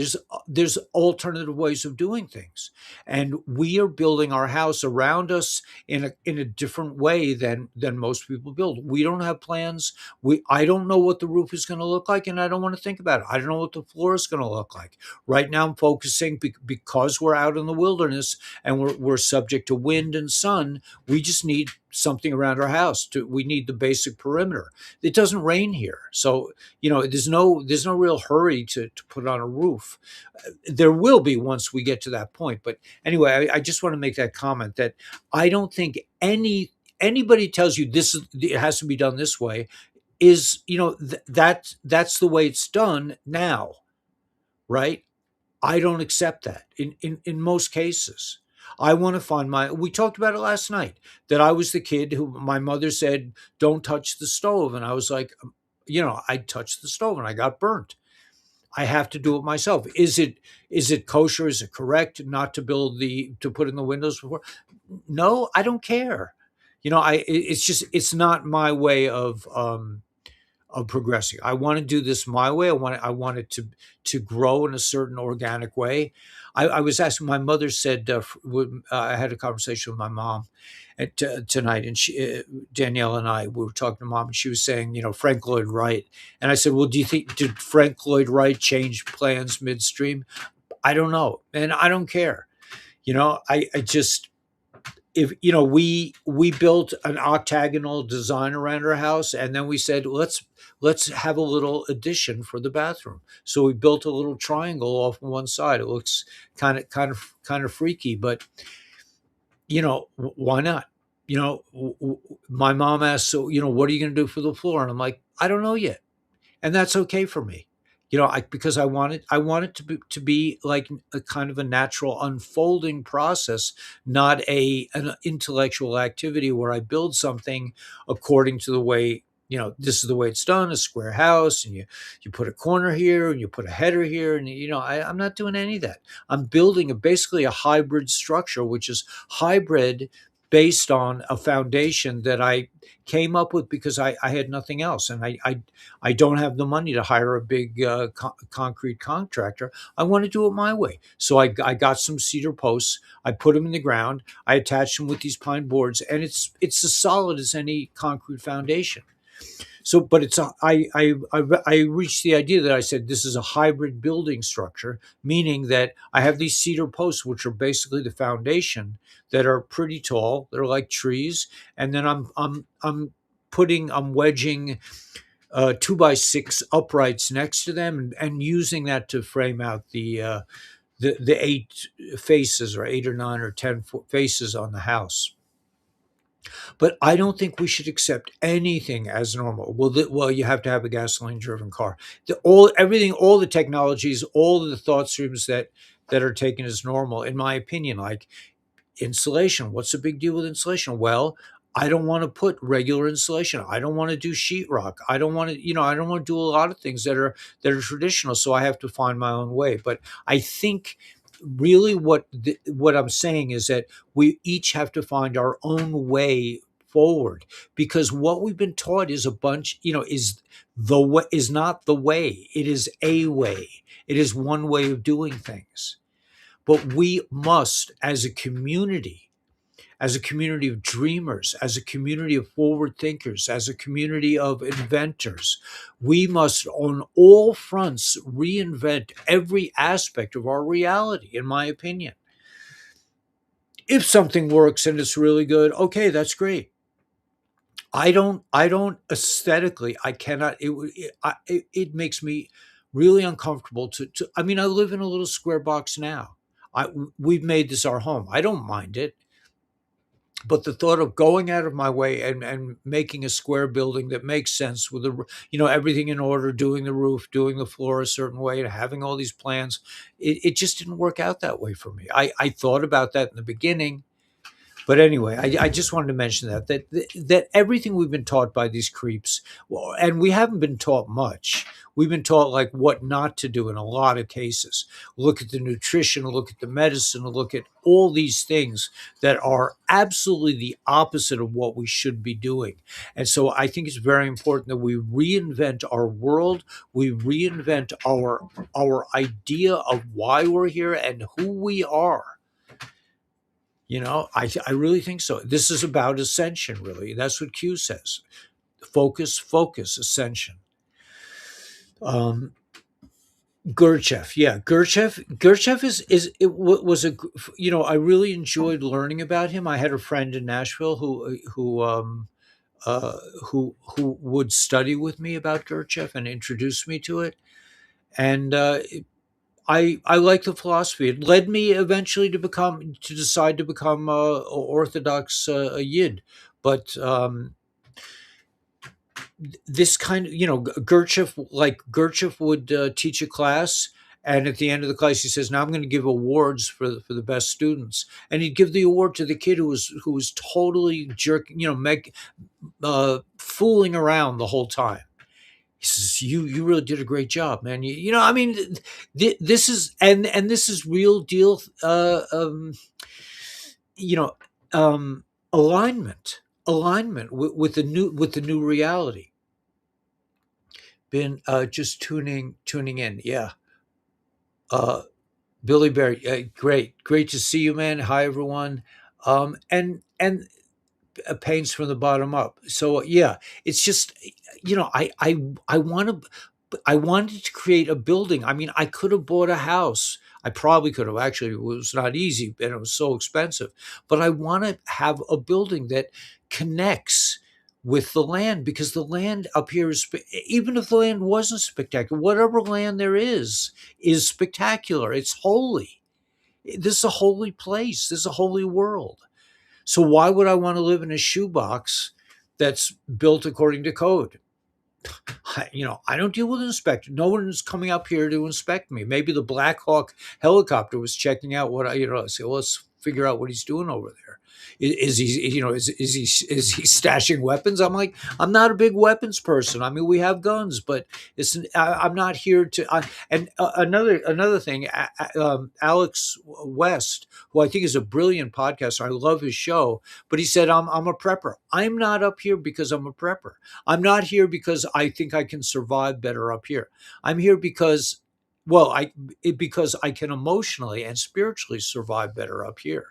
There's alternative ways of doing things, and we are building our house around us in a different way than most people build. We don't have plans. We I don't know what the roof is going to look like, and I don't want to think about it. I don't know what the floor is going to look like. Right now, I'm focusing because we're out in the wilderness and we're subject to wind and sun. We just need something around our house. We need the basic perimeter. It doesn't rain here, so there's no real hurry to put on a roof. There will be once we get to that point, but anyway, I just want to make that comment that I don't think anybody tells you it has to be done this way is, that's the way it's done now, right? I don't accept that in most cases. I want to find we talked about it last night, that I was the kid who my mother said, don't touch the stove. And I was like, I touched the stove and I got burnt. I have to do it myself. Is it kosher? Is it correct not to put in the windows before? No, I don't care. It's just, it's not my way of progressing. I want to do this my way. I want it to grow in a certain organic way. I was asking, my mother said, I had a conversation with my mom tonight, and Danielle and I, we were talking to mom, and she was saying, Frank Lloyd Wright. And I said, well, do you think, did Frank Lloyd Wright change plans midstream? I don't know. And I don't care. I just, if we built an octagonal design around our house, and then we said, let's have a little addition for the bathroom, so we built a little triangle off one side. It looks kind of freaky, but why not? My mom asked, so what are you going to do for the floor? And I'm like, I don't know yet, and that's okay for me. Because I want it to be like a kind of a natural unfolding process, not an intellectual activity where I build something according to the way, this is the way it's done, a square house, and you put a corner here and you put a header here, and I'm not doing any of that. I'm building basically a hybrid structure, which is hybrid based on a foundation that I came up with because I had nothing else, and I don't have the money to hire a big concrete contractor. I want to do it my way. So I got some cedar posts. I put them in the ground. I attached them with these pine boards, and it's as solid as any concrete foundation. So, but I reached the idea that I said this is a hybrid building structure, meaning that I have these cedar posts, which are basically the foundation, that are pretty tall. They're like trees, and then I'm wedging 2x6 uprights next to them, and using that to frame out the eight faces, or 8 or 9 or 10 faces on the house. But I don't think we should accept anything as normal. Well, you have to have a gasoline-driven car. Everything, all the technologies, all of the thought streams that are taken as normal, in my opinion, like insulation. What's the big deal with insulation? Well, I don't want to put regular insulation. I don't want to do sheetrock. I don't want to, I don't want to do a lot of things that are traditional. So I have to find my own way. But I think really what I'm saying is that we each have to find our own way forward, because what we've been taught is a bunch, is not the way. It is a way. It is one way of doing things. But we must, as a community of dreamers, as a community of forward thinkers, as a community of inventors, we must on all fronts reinvent every aspect of our reality, in my opinion. If something works and it's really good, okay, that's great. I don't aesthetically, I cannot, it makes me really uncomfortable I mean, I live in a little square box now. We've made this our home. I don't mind it. But the thought of going out of my way and making a square building that makes sense with everything in order, doing the roof, doing the floor a certain way, and having all these plans, it just didn't work out that way for me. I thought about that in the beginning, But anyway, I just wanted to mention that everything we've been taught by these creeps, well, and we haven't been taught much. We've been taught like what not to do in a lot of cases. Look at the nutrition, look at the medicine, look at all these things that are absolutely the opposite of what we should be doing. And so I think it's very important that we reinvent our world, we reinvent our idea of why we're here and who we are. I really think so. This is about ascension, really. That's what Q says. Focus, focus, ascension. Um, Gurdjieff, yeah, Gurdjieff was a, I really enjoyed learning about him. I had a friend in Nashville uh, who would study with me about Gurdjieff and introduce me to it, and I like the philosophy. It led me eventually to decide to become Orthodox a Yid, but this kind of Gurdjieff would teach a class, and at the end of the class he says, "Now I'm going to give awards for the best students," and he'd give the award to the kid who was totally jerking, fooling around the whole time. He says, "You really did a great job, man. I mean, this is and this is real deal. You know, um, alignment with the new reality." Been just tuning in. Yeah, uh, Billy Bear. Great to see you, man. Hi, everyone. And pains from the bottom up. So yeah, it's just I want to. I wanted to create a building. I mean, I could have bought a house. I probably could have. Actually, it was not easy and it was so expensive. But I want to have a building that connects with the land, because the land up here even if the land wasn't spectacular, whatever land there is spectacular. It's holy. This is a holy place. This is a holy world. So why would I want to live in a shoebox that's built according to code? I don't deal with inspectors. No one is coming up here to inspect me. Maybe the Black Hawk helicopter was checking out what I say, well, let's figure out what he's doing over there. Is he, is he stashing weapons? I'm like, I'm not a big weapons person. I mean, we have guns, but I'm not here to. And another thing, Alex West, who I think is a brilliant podcaster, I love his show, but he said, I'm a prepper. I'm not up here because I'm a prepper. I'm not here because I think I can survive better up here. I'm here because, because I can emotionally and spiritually survive better up here.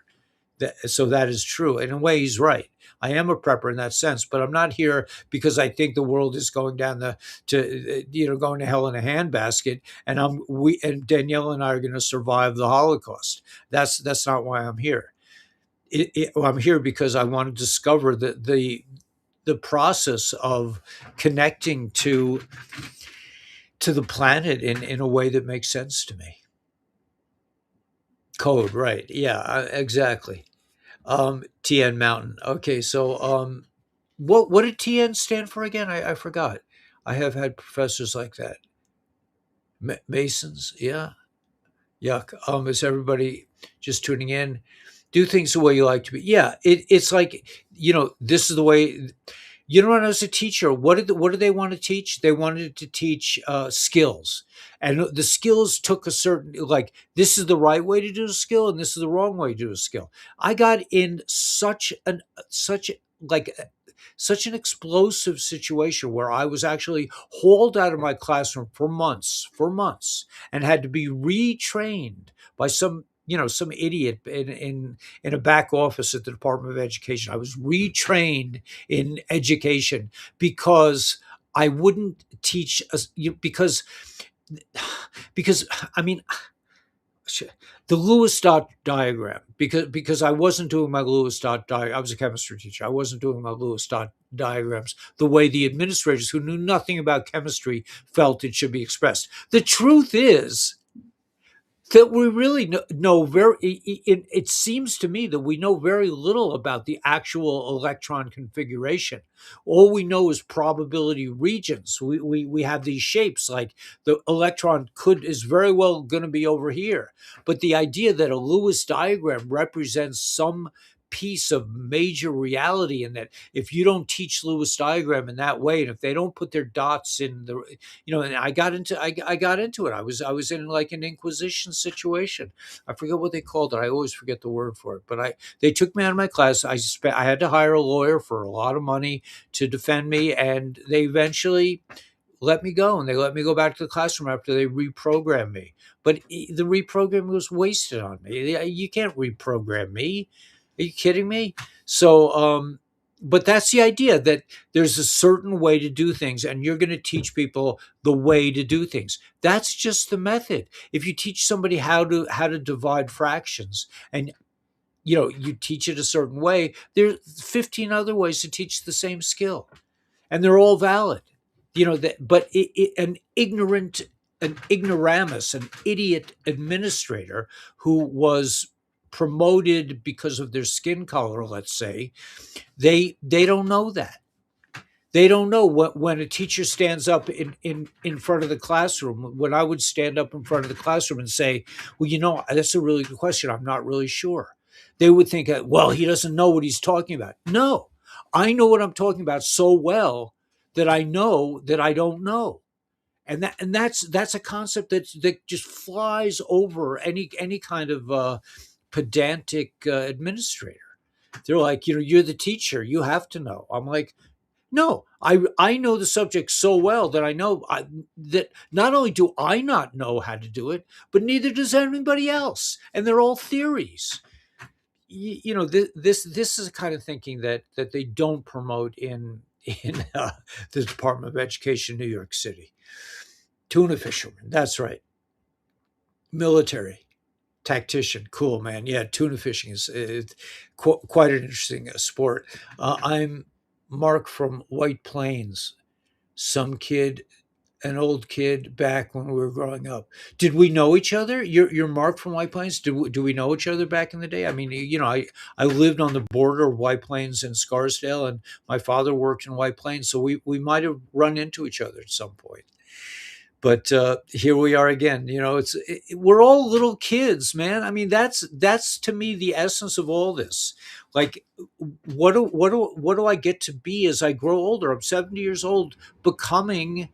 So that is true. And in a way, he's right. I am a prepper in that sense, but I'm not here because I think the world is going down going to hell in a handbasket, and we and Danielle and I are going to survive the Holocaust. That's not why I'm here. I'm here because I want to discover the process of connecting to the planet in a way that makes sense to me. Code, right? Yeah, exactly. TN Mountain. Okay, so what did TN stand for again? I forgot. I have had professors like that. Masons, yeah. Yuck. Is everybody just tuning in? Do things the way you like to be. Yeah, it's like, this is the way. When I was a teacher, what did they want to teach? They wanted to teach skills, and the skills took a certain, like, this is the right way to do a skill, and this is the wrong way to do a skill. I got in such like such an explosive situation where I was actually hauled out of my classroom for months, and had to be retrained by some idiot in a back office at the Department of Education. I was retrained in education because I wouldn't teach us, because I mean, the Lewis dot diagram, because I wasn't doing my Lewis dot diagram. I was a chemistry teacher. I wasn't doing my Lewis dot diagrams the way the administrators who knew nothing about chemistry felt it should be expressed. The truth is that we really know very, it seems to me that we know very little about the actual electron configuration. All we know is probability regions. We have these shapes, like the electron is very well going to be over here, but the idea that a Lewis diagram represents some piece of major reality in that if you don't teach Lewis diagram in that way, and if they don't put their dots in the, and I got into it. I was in like an inquisition situation. I forget what they called it. I always forget the word for it. But they took me out of my class. I had to hire a lawyer for a lot of money to defend me, and they eventually let me go, and they let me go back to the classroom after they reprogrammed me. But the reprogramming was wasted on me. You can't reprogram me. Are you kidding me? So, but that's the idea, that there's a certain way to do things, and you're going to teach people the way to do things. That's just the method. If you teach somebody how to divide fractions, and you teach it a certain way, there's 15 other ways to teach the same skill, and they're all valid. But an ignoramus, an idiot administrator who was promoted because of their skin color, let's say, they don't know that. They don't know what when a teacher stands up in front of the classroom. When I would stand up in front of the classroom and say, "Well, that's a really good question. I'm not really sure." They would think, "Well, he doesn't know what he's talking about." No, I know what I'm talking about so well that I know that I don't know, and that's a concept that just flies over any kind of pedantic administrator. They're like, you're the teacher, you have to know. I'm like, no, I know the subject so well that I know that not only do I not know how to do it, but neither does anybody else, and they're all theories. This is the kind of thinking that they don't promote in the Department of Education, New York City. Tuna fisherman, that's right. Military tactician, cool man. Yeah, tuna fishing is quite an interesting sport. I'm Mark from White Plains, some kid, an old kid back when we were growing up. Did we know each other? You're Mark from White Plains. Do we know each other back in the day? I mean, I lived on the border of White Plains and Scarsdale, and my father worked in White Plains, so we might have run into each other at some point. But here we are again. We're all little kids, man. I mean, that's to me the essence of all this. Like, what do I get to be as I grow older? I'm 70 years old, becoming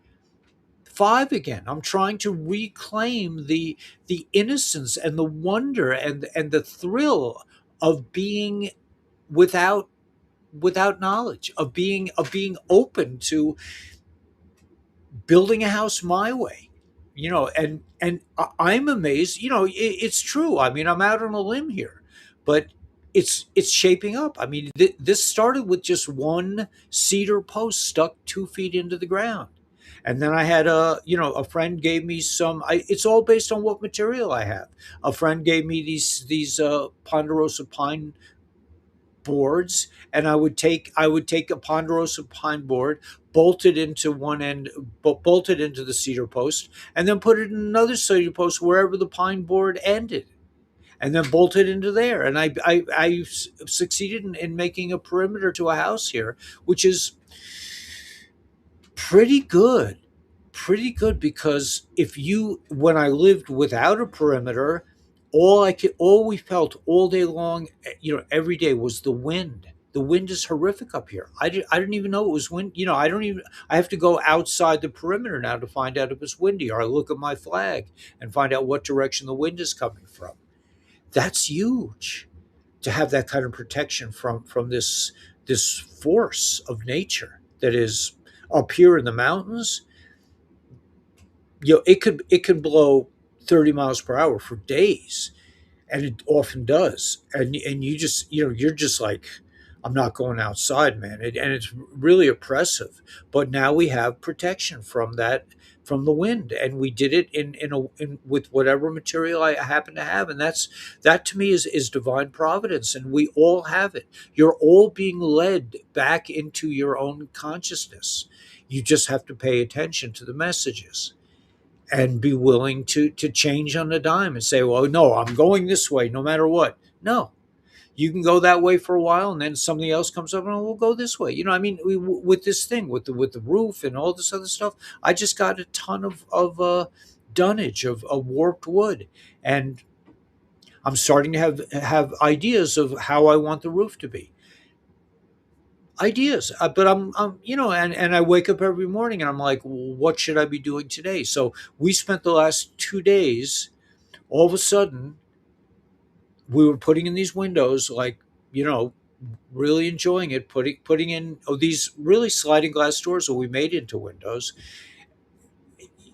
five again. I'm trying to reclaim the innocence and the wonder and the thrill of being without knowledge, of being open to building a house my way. I'm amazed. It's true. I mean, I'm out on a limb here, but it's shaping up. I mean, this started with just one cedar post stuck 2 feet into the ground, and then I had a friend gave me some. It's all based on what material I have. A friend gave me these ponderosa pine boards, and I would take a ponderosa pine board, bolt it into one end, bolt it into the cedar post, and then put it in another cedar post wherever the pine board ended, and then bolt it into there. And I succeeded in making a perimeter to a house here, which is pretty good. Pretty good, because when I lived without a perimeter, all we felt all day long, every day, was the wind. The wind is horrific up here. I didn't even know it was wind. I have to go outside the perimeter now to find out if it's windy, or I look at my flag and find out what direction the wind is coming from. That's huge, to have that kind of protection from this force of nature that is up here in the mountains. It could blow 30 miles per hour for days, and it often does. And you're just like, I'm not going outside, man. And it's really oppressive. But now we have protection from that, from the wind, and we did it in with whatever material I happen to have. And that to me is divine providence, and we all have it. You're all being led back into your own consciousness. You just have to pay attention to the messages and be willing to change on a dime and say, well, no, I'm going this way no matter what. No, you can go that way for a while, and then something else comes up, and we'll go this way. I mean, with this thing, with the roof and all this other stuff, I just got a ton of dunnage of warped wood, and I'm starting to have ideas of how I want the roof to be. Ideas, but I'm and I wake up every morning and I'm like, what should I be doing today? So we spent the last 2 days. All of a sudden, we were putting in these windows, like, you know, really enjoying it, putting in these really sliding glass doors that we made into windows,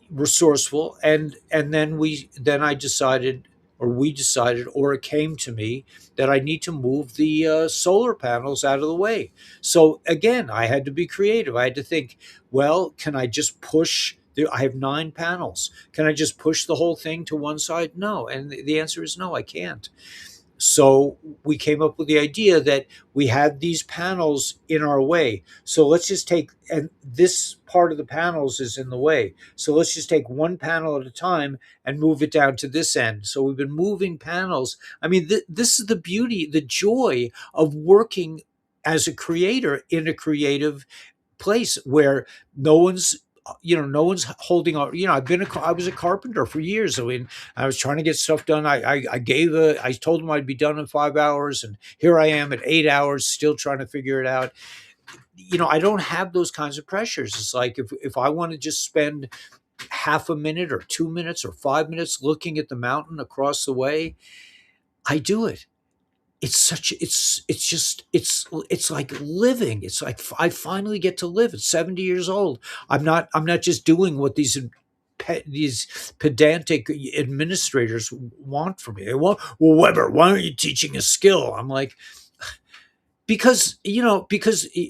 resourceful. And then I decided, or we decided, or it came to me that I need to move the solar panels out of the way. So again, I had to be creative. I had to think, well, can I just push I have 9 panels, can I just push the whole thing to one side? No. And the answer is no, I can't. So we came up with the idea that we had these panels in our way. So let's just take, and this part of the panels is in the way. So let's just take one panel at a time and move it down to this end. So we've been moving panels. I mean, this is the beauty, the joy of working as a creator in a creative place where no one's no one's holding on. I was a carpenter for years. I mean, I was trying to get stuff done. I told them I'd be done in 5 hours, and here I am at 8 hours still trying to figure it out. I don't have those kinds of pressures. It's like, if I want to just spend half a minute or 2 minutes or 5 minutes looking at the mountain across the way, I do it. It's like living. It's like I finally get to live at 70 years old. I'm not just doing what these pedantic administrators want from me. They want, well, Weber, why aren't you teaching a skill? I'm like, because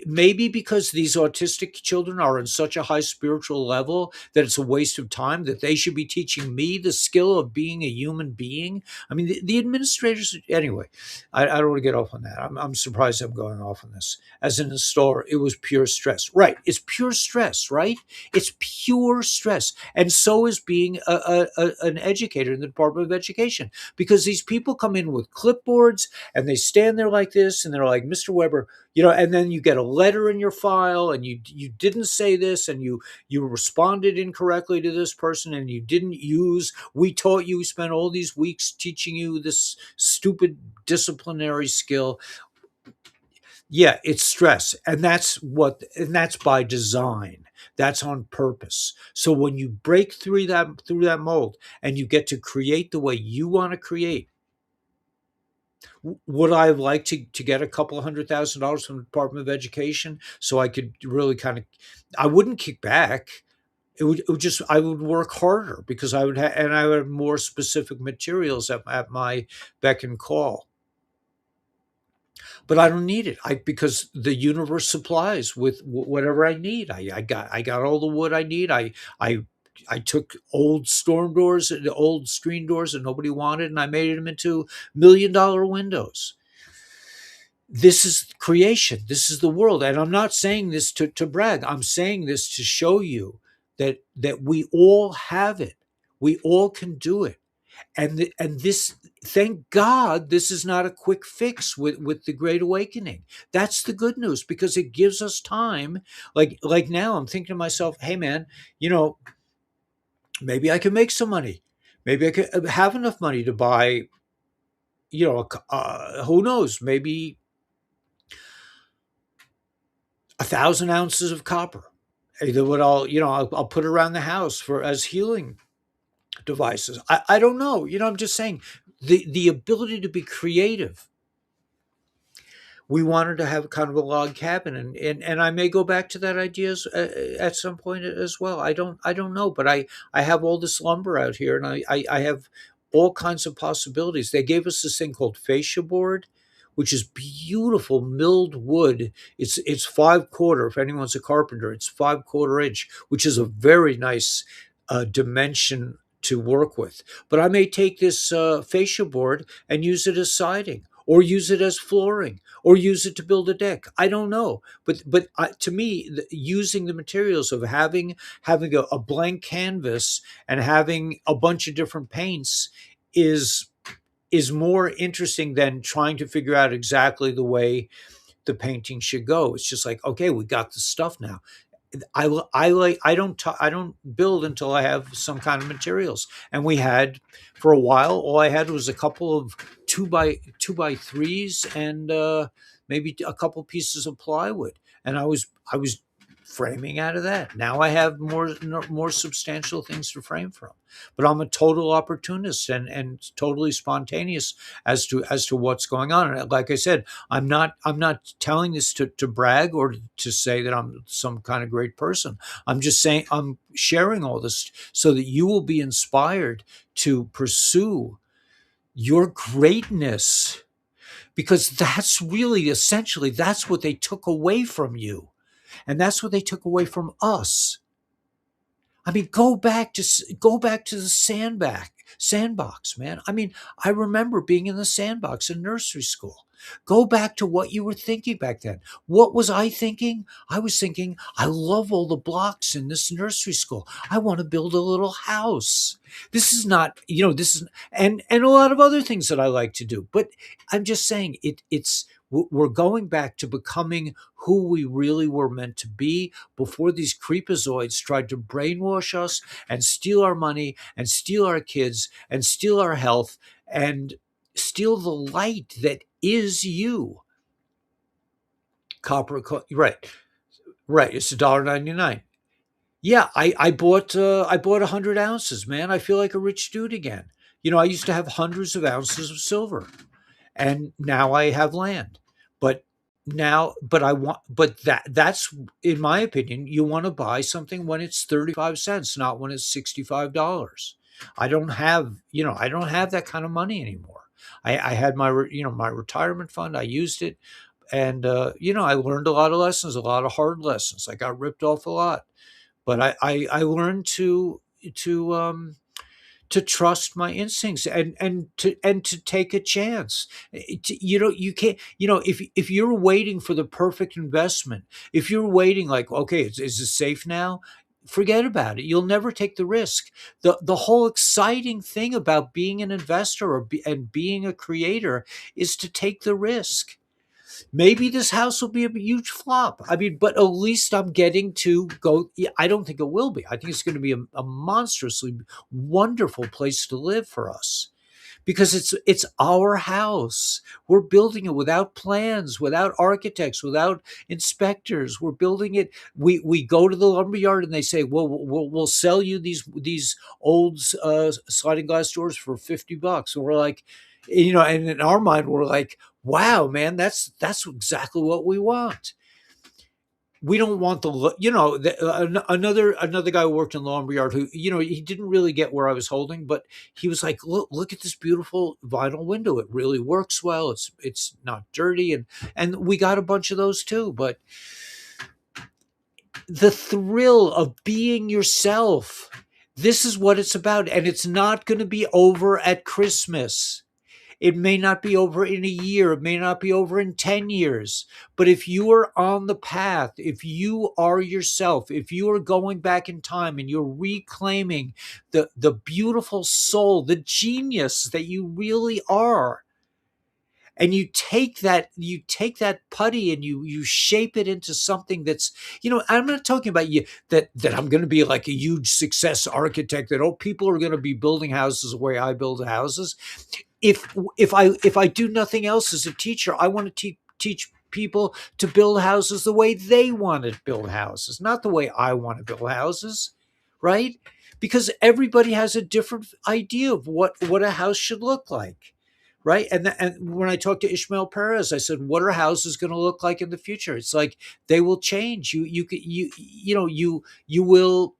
maybe because these autistic children are on such a high spiritual level that it's a waste of time, that they should be teaching me the skill of being a human being. I mean, the administrators, anyway. I don't want to get off on that. I'm surprised I'm going off on this. As in the store, it was pure stress. Right, it's pure stress. Right, it's pure stress. And so is being an educator in the Department of Education, because these people come in with clipboards and they stand there like this, and they're like, Mr. Weber, and then you get a letter in your file, and you didn't say this, and you responded incorrectly to this person, and you didn't use, we taught you, we spent all these weeks teaching you this stupid disciplinary skill. Yeah, it's stress. And that's by design. That's on purpose. So when you break through that mold and you get to create the way you want to create, would I have liked to get a couple of $100,000 from the Department of Education so I could really kind of, I wouldn't kick back. It would just, I would work harder because I would have more specific materials at my beck and call. But I don't need it. Because the universe supplies with whatever I need. I got all the wood I need. I I took old storm doors, the old screen doors that nobody wanted, and I made them into $1 million windows. This is creation. This is the world. And I'm not saying this to brag. I'm saying this to show you that we all have it. We all can do it. And this, thank God, this is not a quick fix with the Great Awakening. That's the good news, because it gives us time. Like now I'm thinking to myself, hey man, you know, maybe I can make some money. Maybe I could have enough money to buy, who knows, maybe 1,000 ounces of copper. Either what I'll put around the house for as healing devices. I don't know. I'm just saying, the ability to be creative. We wanted to have kind of a log cabin, and I may go back to that idea at some point as well. I don't know, but I have all this lumber out here, and I have all kinds of possibilities. They gave us this thing called fascia board, which is beautiful milled wood. It's 5/4. If anyone's a carpenter, it's 5/4 inch, which is a very nice dimension to work with. But I may take this fascia board and use it as siding, or use it as flooring, or use it to build a deck. I don't know, but to me, using the materials of having a blank canvas and having a bunch of different paints is is more interesting than trying to figure out exactly the way the painting should go. It's just like, okay, we got the stuff now. I don't build until I have some kind of materials. And we had, for a while, all I had was a couple of two by threes and maybe a couple pieces of plywood, and I was framing out of that. Now I have more substantial things to frame from. But I'm a total opportunist and totally spontaneous as to what's going on. And like I said, I'm not telling this to brag or to say that I'm some kind of great person. I'm just saying I'm sharing all this so that you will be inspired to pursue your greatness, because that's really essentially that's what they took away from you, and that's what they took away from us. I mean, go back to the sandbox, man. I mean, I remember being in the sandbox in nursery school. Go back to what you were thinking back then. What was I thinking? I was thinking, I love all the blocks in this nursery school. I want to build a little house. This is not, this is, and a lot of other things that I like to do. But I'm just saying, we're going back to becoming who we really were meant to be before these creepazoids tried to brainwash us and steal our money and steal our kids and steal our health and steal the light that is you. Right, right. It's $1.99. Yeah, I bought 100 ounces, man. I feel like a rich dude again. I used to have hundreds of ounces of silver, and now I have land. But that's, in my opinion, you want to buy something when it's 35 cents, not when it's $65. I don't have that kind of money anymore. I had my retirement fund. I used it, and I learned a lot of lessons, a lot of hard lessons. I got ripped off a lot, but I learned to to trust my instincts and to take a chance. You can't, if you're waiting for the perfect investment, if you're waiting like, okay, is it safe now? Forget about it. You'll never take the risk. The whole exciting thing about being an investor and being a creator is to take the risk. Maybe this house will be a huge flop. I mean, but at least I'm getting to go. Yeah, I don't think it will be. I think it's going to be a monstrously wonderful place to live for us, because it's our house. We're building it without plans, without architects, without inspectors. We're building it. We go to the lumberyard and they say, "Well, we'll sell you these old sliding glass doors for $50." And we're like, and in our mind, we're like, "Wow, man, that's exactly what we want." We don't want another guy who worked in lumberyard who, he didn't really get where I was holding, but he was like, look at this beautiful vinyl window. It really works well. It's not dirty. And we got a bunch of those too. But the thrill of being yourself, this is what it's about. And it's not going to be over at Christmas. It may not be over in a year. It may not be over in 10 years. But if you are on the path, if you are yourself, if you are going back in time and you're reclaiming the beautiful soul, the genius that you really are, and you take that putty and you shape it into something that's, I'm not talking about you that I'm going to be like a huge success architect, that people are going to be building houses the way I build houses. If I do nothing else as a teacher, I want to teach people to build houses the way they want to build houses, not the way I want to build houses, right? Because everybody has a different idea of what a house should look like, right? And when I talked to Ishmael Perez, I said, "What are houses going to look like in the future?" It's like they will change. You will.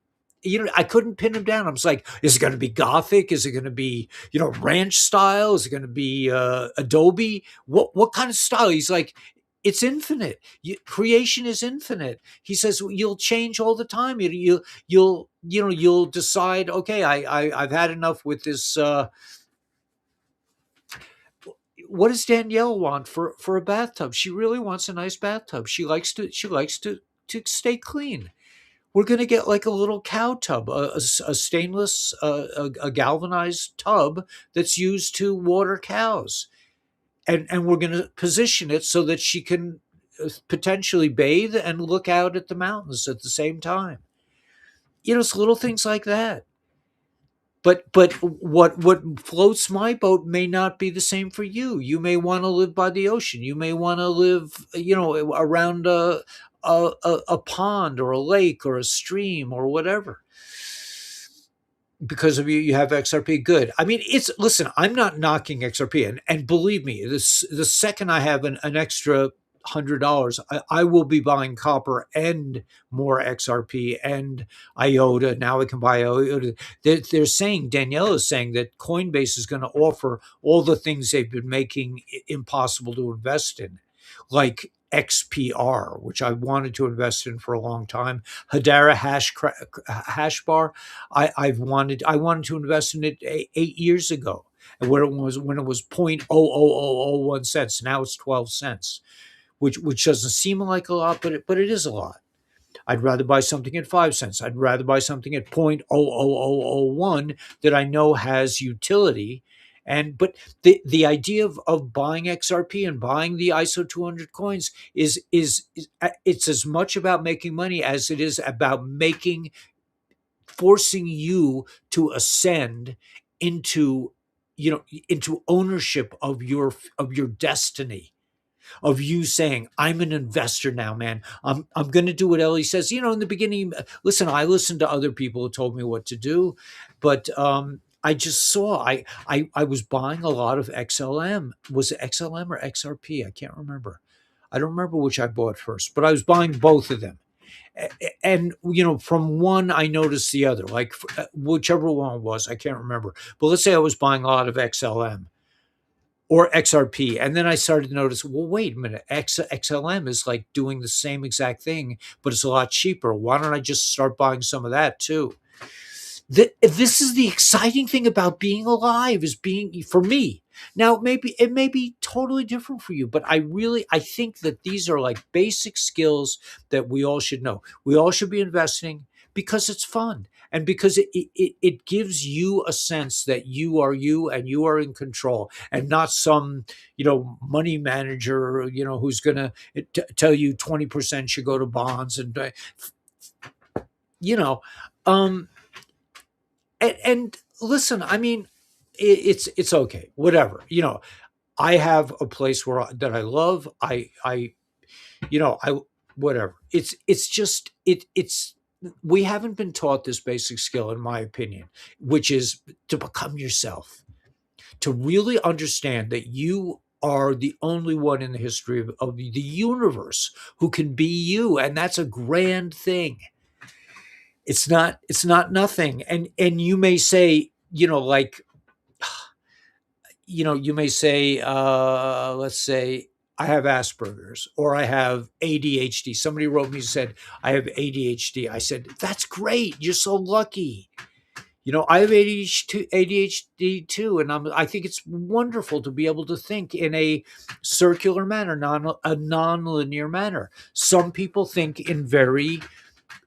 I couldn't pin him down. I was like, is it going to be Gothic? Is it going to be, ranch style? Is it going to be Adobe? What kind of style? He's like, it's infinite. Creation is infinite. He says you'll change all the time. You'll decide. Okay, I've had enough with this. What does Danielle want for a bathtub? She really wants a nice bathtub. She likes to stay clean. We're going to get like a little cow tub, a stainless, a galvanized tub that's used to water cows. And we're going to position it so that she can potentially bathe and look out at the mountains at the same time. It's little things like that. But what floats my boat may not be the same for you. You may want to live by the ocean. You may want to live, around a pond or a lake or a stream or whatever. Because of you have XRP. Good. I mean, it's listen. I'm not knocking XRP, and believe me, the second I have an extra $100, I will be buying copper and more XRP and IOTA. Now I can buy IOTA. They're saying, Danielle is saying that Coinbase is going to offer all the things they've been making impossible to invest in, like XPR, which I wanted to invest in for a long time. Hedera hash bar. I wanted to invest in it 8 years ago, and when it was 0.00001 cents. Now it's 12 cents, which doesn't seem like a lot, but it is a lot. I'd rather buy something at 5 cents. I'd rather buy something at 0.00001 that I know has utility. And but the idea of buying XRP and buying the ISO 200 coins is it's as much about making money as it is about making forcing you to ascend into into ownership of your destiny, of you saying, I'm an investor now, man. I'm going to do what Ellie says. In the beginning, listen, I listened to other people who told me what to do, but I just saw I was buying a lot of XLM. Was it XLM or XRP? I can't remember. I don't remember which I bought first, but I was buying both of them. And from one I noticed the other, like whichever one it was, I can't remember, but let's say I was buying a lot of XLM or XRP, and then I started to notice, well, wait a minute, XLM is like doing the same exact thing, but it's a lot cheaper. Why don't I just start buying some of that too? This is the exciting thing about being alive, is being, for me. Now it may be totally different for you, but I think that these are like basic skills that we all should know. We all should be investing because it's fun, and because it gives you a sense that you are you and you are in control, and not some money manager who's going to tell you 20% should go to bonds, and you know um and listen, I mean, it's okay, whatever. I have a place that I love. I whatever. It's just it's we haven't been taught this basic skill, in my opinion, which is to become yourself, to really understand that you are the only one in the history of the universe who can be you, and that's a grand thing. It's not nothing. And you may say, like, you may say, let's say I have Asperger's or I have ADHD. Somebody wrote me and said, I have ADHD. I said, that's great. You're so lucky. I have ADHD too. And I think it's wonderful to be able to think in a circular manner, a non-linear manner. Some people think in very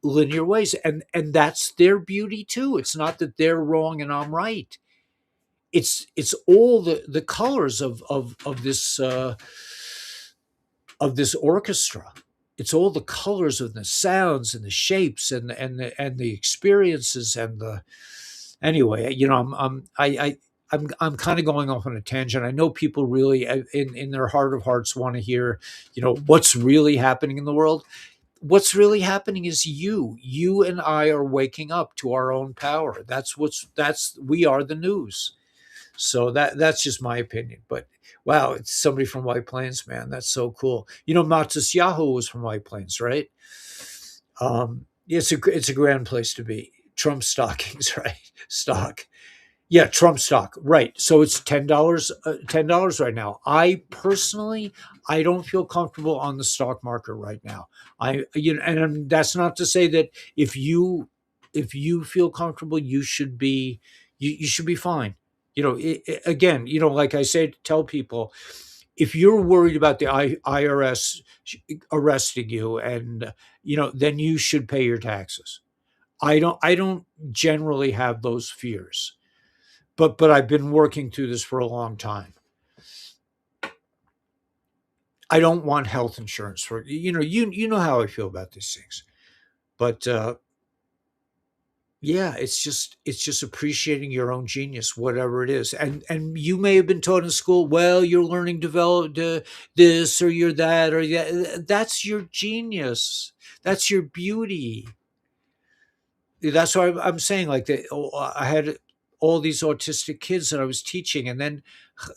linear ways, and that's their beauty too. It's not that they're wrong and I'm right. It's all the colors of this orchestra. It's all the colors of the sounds and the shapes and the experiences and the anyway. I'm kind of going off on a tangent. I know people really, in their heart of hearts, want to hear what's really happening in the world. What's really happening is you and I are waking up to our own power. We are the news. So that's just my opinion. But wow, it's somebody from White Plains, man. That's so cool. Matisyahu was from White Plains, right? It's a grand place to be. Trump stockings, right? Stock. Yeah, Trump stock, right? So it's $10, $10 right now. I personally, I don't feel comfortable on the stock market right now. And that's not to say that if you feel comfortable, you should be fine. Again, like I say, to tell people, if you're worried about the IRS arresting you, and then you should pay your taxes. I don't generally have those fears, but I've been working through this for a long time. I don't want health insurance for you know how I feel about these things. But yeah, it's just appreciating your own genius, whatever it is. And you may have been taught in school, well, you're learning develop this or you're that or yeah, that's your genius. That's your beauty. That's why I'm saying like I had all these autistic kids that I was teaching, and then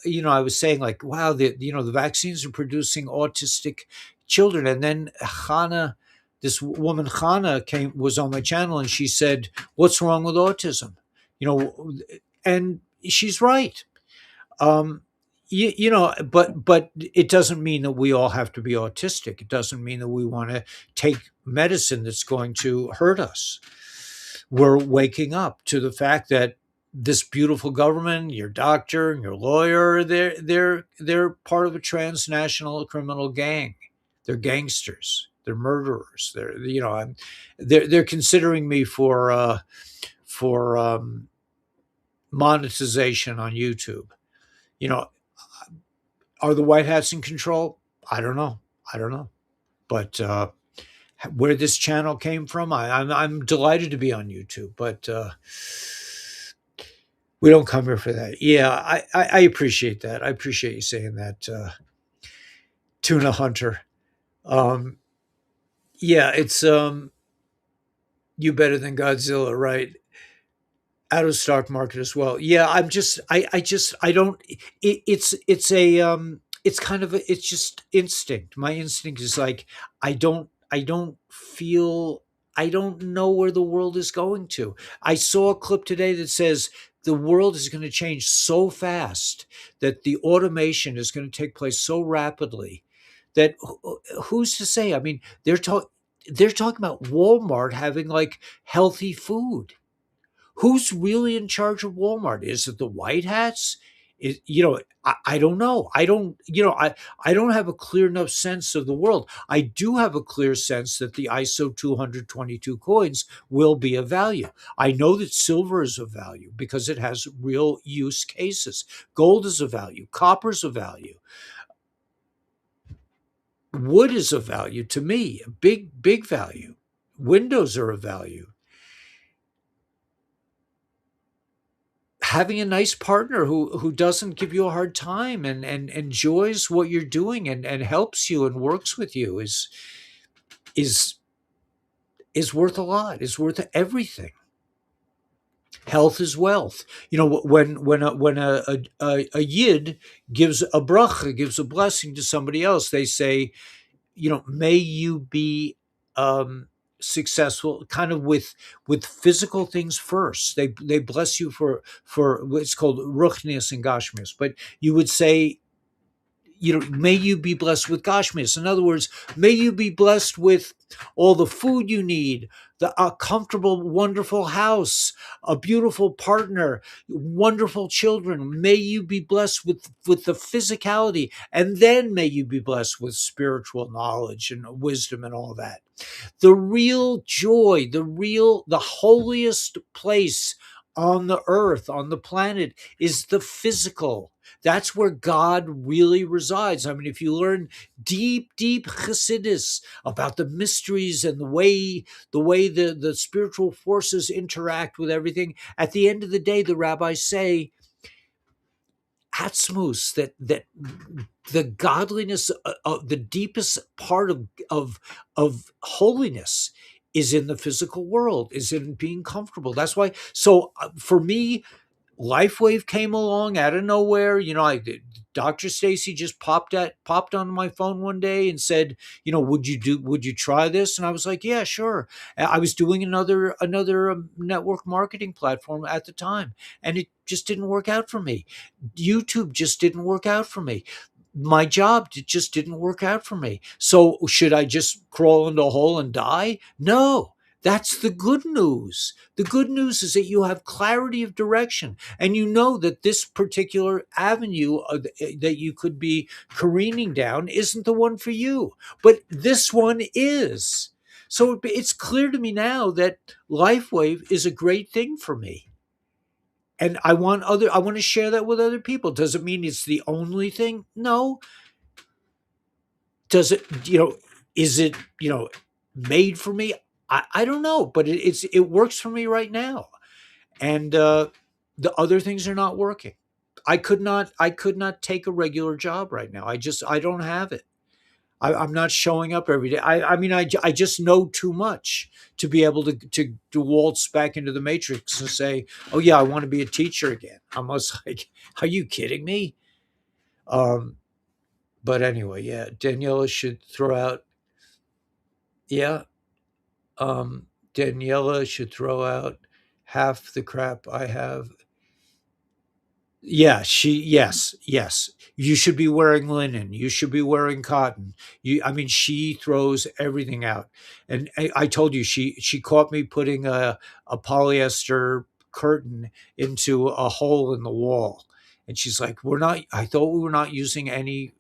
I was saying like, wow, the vaccines are producing autistic children, and then Hannah, this woman Hannah was on my channel, and she said, "What's wrong with autism?" You know, and she's right. Um, but it doesn't mean that we all have to be autistic. It doesn't mean that we want to take medicine that's going to hurt us. We're waking up to the fact that this beautiful government, your doctor and your lawyer, they're part of a transnational criminal gang. They're gangsters. They're murderers. They're considering me for monetization on YouTube. You know, are the white hats in control? I don't know. I don't know. But where this channel came from, I'm delighted to be on YouTube. But we don't come here for that. Yeah, I appreciate that. I appreciate you saying that, Tuna Hunter. Um, yeah, it's you better than Godzilla, right? Out of stock market as well. Yeah, I don't. It's kind of it's just instinct. My instinct is like I don't feel I don't know where the world is going to. I saw a clip today that says the world is going to change so fast, that the automation is going to take place so rapidly that who's to say? I mean, they're talking about Walmart having like healthy food. Who's really in charge of Walmart? Is it the white hats? I don't know. I don't have a clear enough sense of the world. I do have a clear sense that the ISO 222 coins will be of value. I know that silver is of value because it has real use cases. Gold is of value. Copper is of value. Wood is of value to me. Big value. Windows are of value. Having a nice partner who doesn't give you a hard time and enjoys what you're doing and helps you and works with you is is worth a lot. Is worth everything. Health is wealth. When a yid gives a bracha, gives a blessing to somebody else, they say, may you be um successful kind of with physical things first. They bless you for what's called ruchnius and gashmius, but you would say, may you be blessed with gashmius. In other words, may you be blessed with all the food you need, a comfortable, wonderful house, a beautiful partner, wonderful children. May you be blessed with the physicality, and then may you be blessed with spiritual knowledge and wisdom and all that. The real joy, the holiest place on the earth, on the planet, is the physical. That's where God really resides. I mean, if you learn deep Chassidus about the mysteries and the way the spiritual forces interact with everything, at the end of the day, the rabbis say, Atzmus, that the godliness, the deepest part of holiness is in the physical world, is in being comfortable. That's why. So for me, LifeWave came along out of nowhere. Dr. Stacy just popped onto my phone one day and said, would you try this? And I was like, yeah, sure. I was doing another network marketing platform at the time, and it just didn't work out for me. YouTube just didn't work out for me. My job just didn't work out for me. So should I just crawl into a hole and die? No. That's the good news. The good news is that you have clarity of direction, and you know that this particular avenue that you could be careening down isn't the one for you, but this one is. So it's clear to me now that LifeWave is a great thing for me. And I want to share that with other people. Does it mean it's the only thing? No, Does it, is it, made for me? I don't know, but it works for me right now. And the other things are not working. I could not take a regular job right now. I don't have it. I'm not showing up every day. I mean, I just know too much to be able to waltz back into the matrix and say, oh yeah, I want to be a teacher again. I'm almost like, are you kidding me? Um, but anyway, yeah, Daniela should throw out, yeah, Daniela should throw out half the crap I have. Yeah, yes, yes. You should be wearing linen. You should be wearing cotton. I mean, she throws everything out. And I told you, she caught me putting a polyester curtain into a hole in the wall. And she's like, "We're not, I thought we were not using any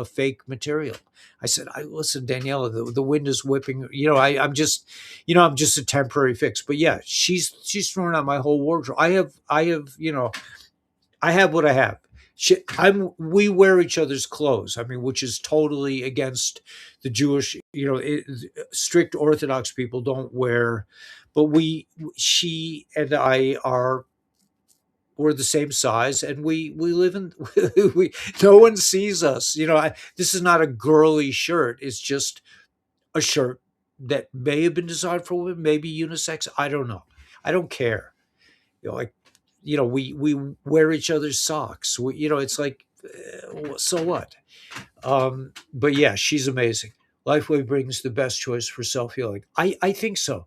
fake material." I said, "I listen, Daniela, the wind is whipping. I'm just a temporary fix." But yeah, she's throwing out my whole wardrobe. I have what I have. We wear each other's clothes. I mean, which is totally against the Jewish, strict Orthodox people don't wear, but she and I we're the same size, and we live in, we, no one sees us. This is not a girly shirt. It's just a shirt that may have been designed for women, maybe unisex. I don't know. I don't care. Like, we wear each other's socks. It's like, so what? But yeah, she's amazing. Lifeway brings the best choice for self healing. I think so.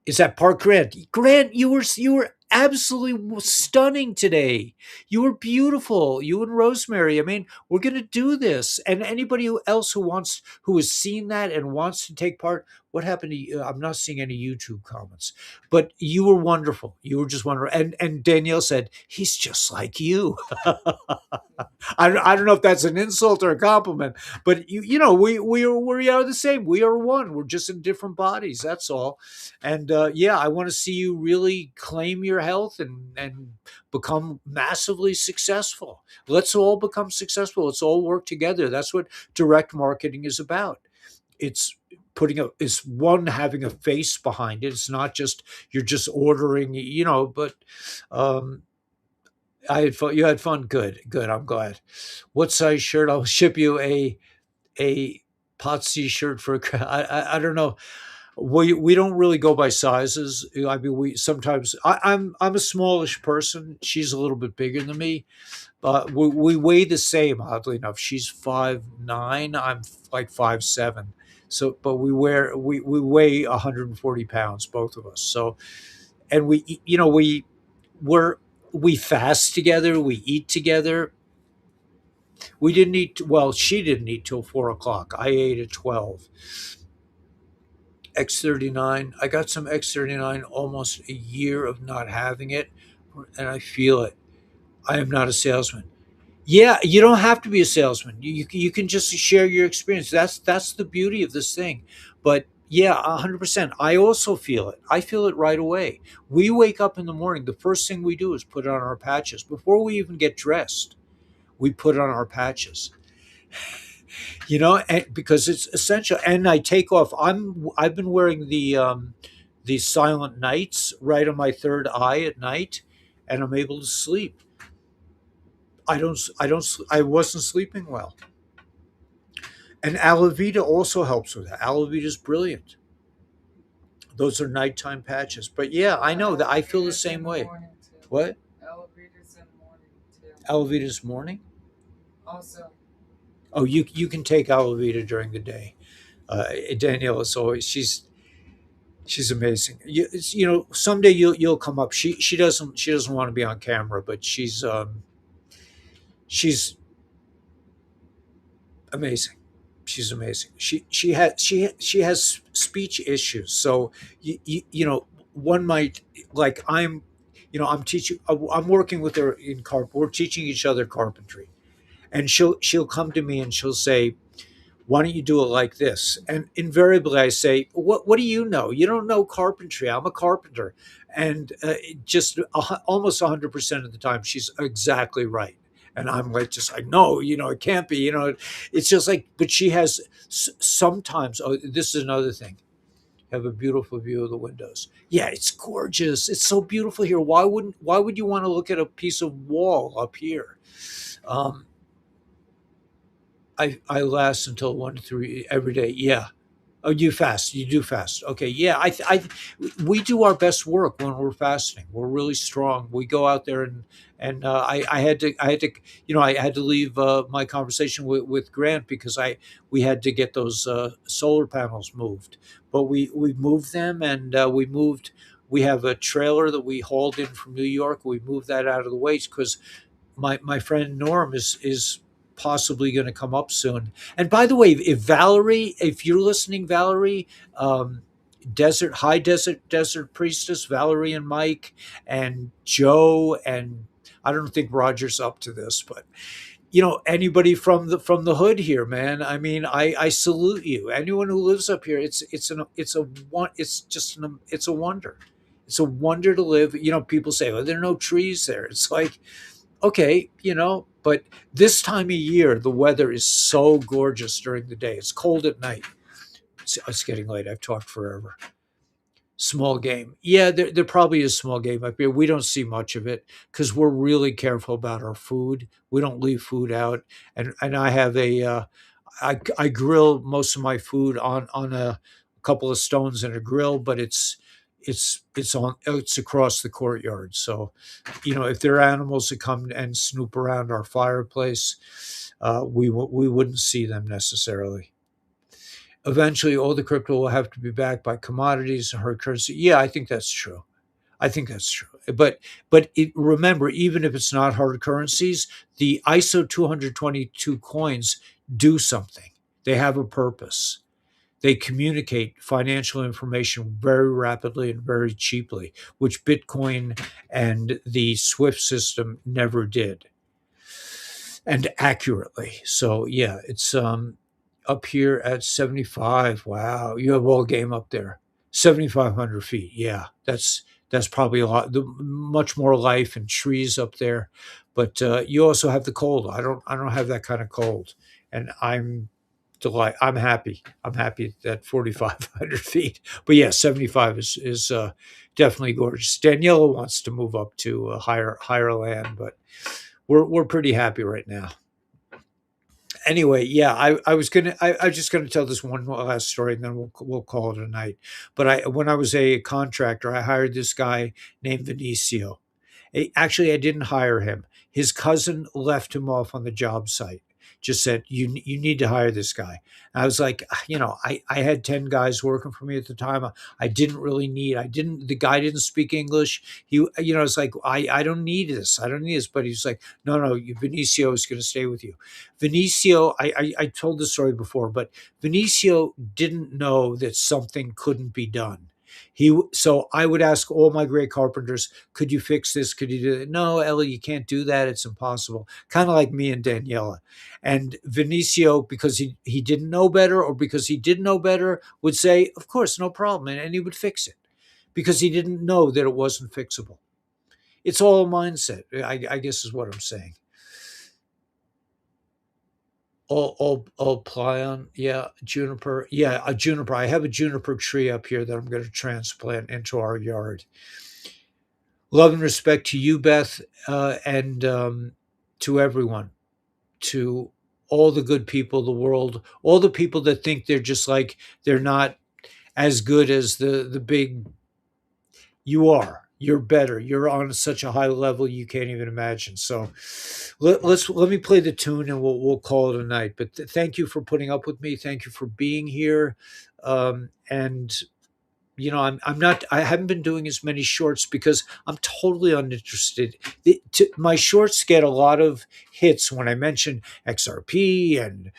Is that Park Grant? Grant, you were absolutely stunning today. You were beautiful. You and Rosemary. I mean, we're gonna do this. And anybody else who has seen that and wants to take part, what happened to you? I'm not seeing any YouTube comments, but you were wonderful. You were just wonderful. And Danielle said he's just like you. I don't know if that's an insult or a compliment, but we are the same. We are one. We're just in different bodies. That's all. And yeah, I want to see you really claim your health and become massively successful. Let's all become successful. Let's all work together. That's what direct marketing is about. It's it's one, having a face behind it. It's not just you're just ordering, but um I had fun. You had fun. Good, good. I'm glad. What size shirt? I'll ship you a Potsy shirt for. I don't know. We don't really go by sizes. I mean, we sometimes. I'm a smallish person. She's a little bit bigger than me. We weigh the same. Oddly enough, she's 5'9". I'm like 5'7". So, but we weigh 140 pounds, both of us. So, and we're we fast together, we eat together. We didn't eat, well, she didn't eat till 4 o'clock. I ate at 12. X39. I got some X39, almost a year of not having it, and I feel it. I am not a salesman. Yeah, you don't have to be a salesman. You can just share your experience. That's the beauty of this thing. But yeah, 100%. I also feel it. I feel it right away. We wake up in the morning. The first thing we do is put on our patches before we even get dressed. We put on our patches, and because it's essential. And I take off. I've been wearing the silent nights right on my third eye at night, and I'm able to sleep. I wasn't sleeping well. And aloe vera also helps with that. Aloe vera is brilliant. Those are nighttime patches. But yeah, I know that I feel the Elevators same in the way. morning too. What? Elevators in the morning too. Aloe vera's morning? Also, Oh, you can take aloe vera during the day. Danielle is always she's amazing. Someday you'll come up. She doesn't want to be on camera, but she's amazing. She's amazing. She has speech issues. So one might, like, I'm teaching. I'm working with her in carp. We're teaching each other carpentry, and she'll come to me and she'll say, "Why don't you do it like this?" And invariably I say, "What do you know? You don't know carpentry. I'm a carpenter." And almost 100% of the time she's exactly right. And I'm like, just like, no, it can't be. It's just like, but she has sometimes. Oh, this is another thing. Have a beautiful view of the windows. Yeah, it's gorgeous. It's so beautiful here. Why would you want to look at a piece of wall up here? Um, I last until 1 to 3 every day. Yeah. Oh, you fast. You do fast. Okay. Yeah. We do our best work when we're fasting. We're really strong. We go out there and I had to leave my conversation with Grant because we had to get those solar panels moved, but we moved them and we have a trailer that we hauled in from New York. We moved that out of the way because my friend Norm is possibly going to come up soon. And by the way, if you're listening, Valerie, um, desert priestess Valerie and Mike and Joe and I don't think Roger's up to this, but anybody from the hood here, man. I mean, I salute you. Anyone who lives up here, it's a wonder. It's a wonder to live. People say, "Oh, there are no trees there." It's like, okay, but this time of year, the weather is so gorgeous during the day. It's cold at night. It's getting late. I've talked forever. Small game. Yeah, there probably is small game up here. We don't see much of it because we're really careful about our food. We don't leave food out. And I have I grill most of my food on a couple of stones and a grill, but it's across the courtyard. So if there are animals that come and snoop around our fireplace, we wouldn't see them necessarily. Eventually, all the crypto will have to be backed by commodities and hard currency. Yeah, I think that's true. I think that's true. Remember, even if it's not hard currencies, the ISO 222 coins do something. They have a purpose. They communicate financial information very rapidly and very cheaply, which Bitcoin and the SWIFT system never did, and accurately. So yeah, it's up here at 75. Wow, you have all game up there. 7,500 feet. Yeah, that's probably a lot. Much more life and trees up there, but you also have the cold. I don't have that kind of cold, and I'm happy. I'm happy at 4,500 feet. But yeah, 75 is definitely gorgeous. Daniela wants to move up to a higher land, but we're pretty happy right now. Anyway, yeah, I was just gonna tell this one last story, and then we'll call it a night. But when I was a contractor, I hired this guy named Vinicio. Actually, I didn't hire him. His cousin left him off on the job site. Just said, you need to hire this guy. And I was like, I had 10 guys working for me at the time. I didn't really need, I didn't, the guy didn't speak English. It's like, I don't need this. I don't need this. But he's like, no, Vinicio is going to stay with you. Vinicio, I told this story before, but Vinicio didn't know that something couldn't be done. So I would ask all my great carpenters, could you fix this? Could you do that? No, Ellie, you can't do that. It's impossible. Kind of like me and Daniela. And Vinicio, because he didn't know better or because he did know better, would say, of course, no problem. And he would fix it because he didn't know that it wasn't fixable. It's all a mindset, I guess is what I'm saying. All plion, yeah, juniper, yeah, a juniper. I have a juniper tree up here that I'm going to transplant into our yard. Love and respect to you, Beth, and to everyone, to all the good people of the world, all the people that think they're not as good as the big. You are. You're better. You're on such a high level you can't even imagine. So let me play the tune and we'll call it a night. But thank you for putting up with me. Thank you for being here. And I'm not. I haven't been doing as many shorts because I'm totally uninterested. My shorts get a lot of hits when I mention XRP and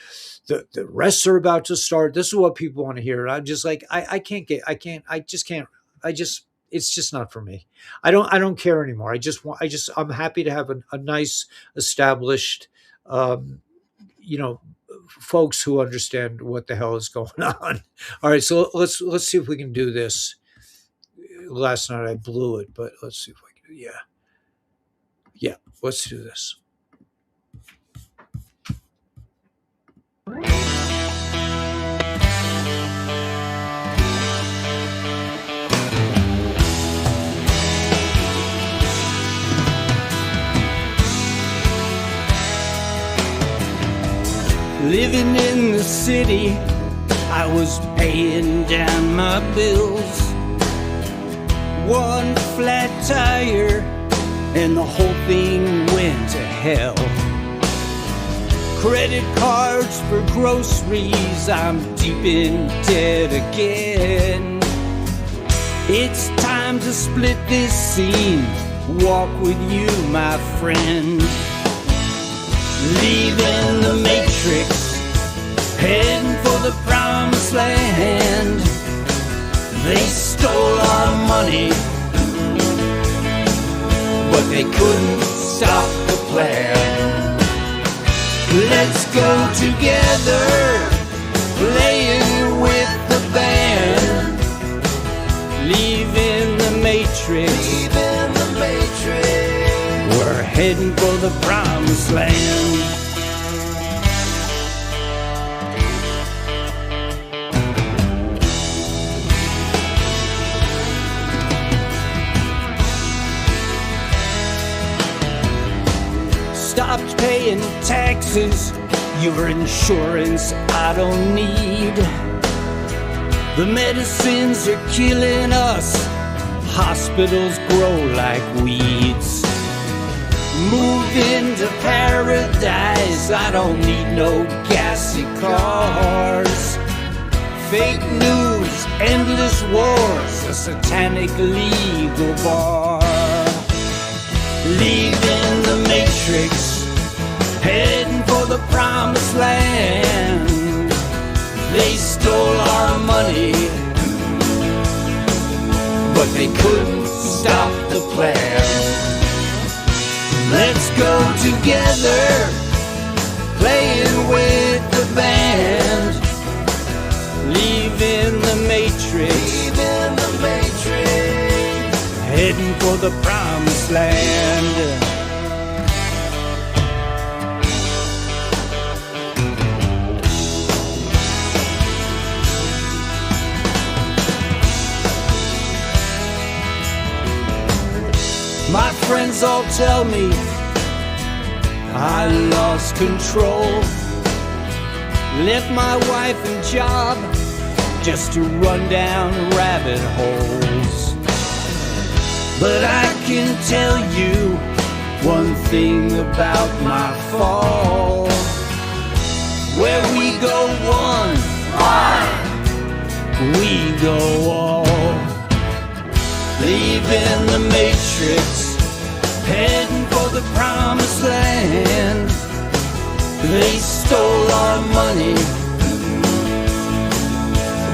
the rests are about to start. This is what people want to hear. I'm just like I can't get. I can't. I just can't. I just. It's just not for me. I don't care anymore. I'm happy to have a nice established. Um, you know Folks who understand what the hell is going on. All right, so let's see if we can do this. Last night I blew it, but let's see if we can. Yeah, let's do this. Living in the city, I was paying down my bills. One flat tire and the whole thing went to hell. Credit cards for groceries, I'm deep in debt again. It's time to split this scene, walk with you, my friend. Leaving the matrix, heading for the promised land. They stole our money, but they couldn't stop the plan. Let's go together, playing with the band. Leaving the matrix, we're heading for the promised land. Stopped paying taxes, your insurance I don't need. The medicines are killing us, hospitals grow like weeds. Moving to paradise, I don't need no gassy cars. Fake news, endless wars, a satanic legal bar. Leaving the matrix, heading for the promised land. They stole our money, but they couldn't stop the plan. Let's go together, playing with the band. Leaving the matrix, heading for the promised land. My friends all tell me I lost control. Left my wife and job just to run down rabbit holes. But I can tell you one thing about my fall. Where we go one, we go all. Leaving the matrix, heading for the promised land. They stole our money,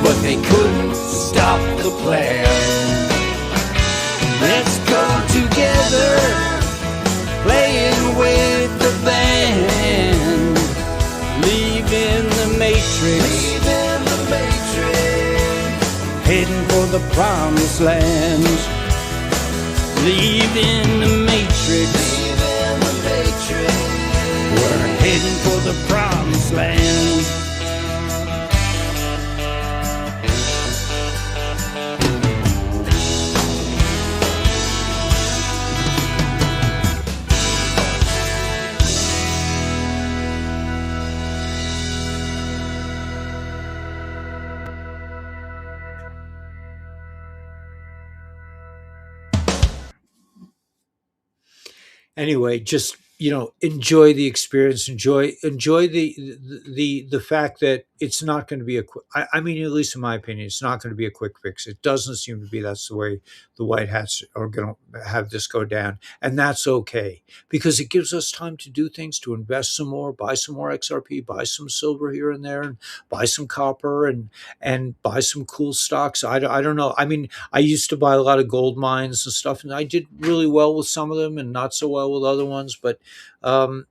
but they couldn't stop the plan. Let's go together, playing with the band. Leaving the matrix, heading for the promised land. Leaving the matrix, we're heading for the promised land. Anyway, just enjoy the experience, enjoy the fact that it's not going to be a quick. I mean, at least in my opinion, it's not going to be a quick fix. It doesn't seem to be. That's the way the white hats are going to have this go down, and that's okay because it gives us time to do things, to invest some more, buy some more XRP, buy some silver here and there, and buy some copper, and buy some cool stocks. I don't know. I mean, I used to buy a lot of gold mines and stuff, and I did really well with some of them, and not so well with other ones, but um,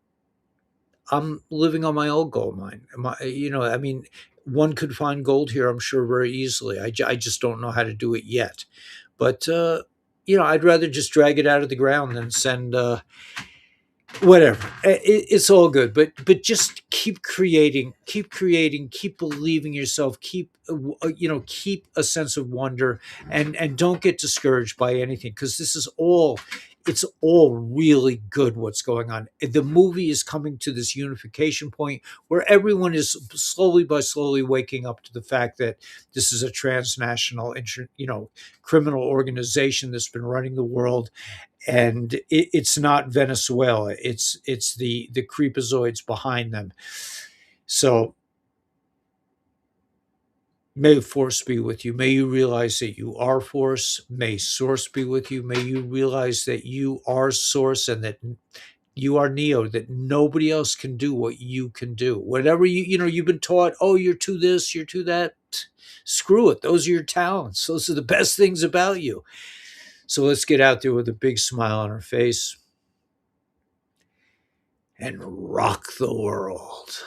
I'm living on my old gold mine. I mean, one could find gold here, I'm sure, very easily. I just don't know how to do it yet. But, I'd rather just drag it out of the ground than send whatever. It's all good, but just keep creating, keep believing yourself, keep a sense of wonder, and don't get discouraged by anything, because this is all it's all really good what's going on. The movie is coming to this unification point where everyone is slowly by slowly waking up to the fact that this is a transnational, criminal organization that's been running the world, and it's not Venezuela. It's the creepazoids behind them. So may Force be with you. May you realize that you are Force. May Source be with you. May you realize that you are Source and that you are Neo, that nobody else can do what you can do. Whatever you've been taught, oh, you're to this, you're to that. Screw it. Those are your talents. Those are the best things about you. So let's get out there with a big smile on our face and rock the world.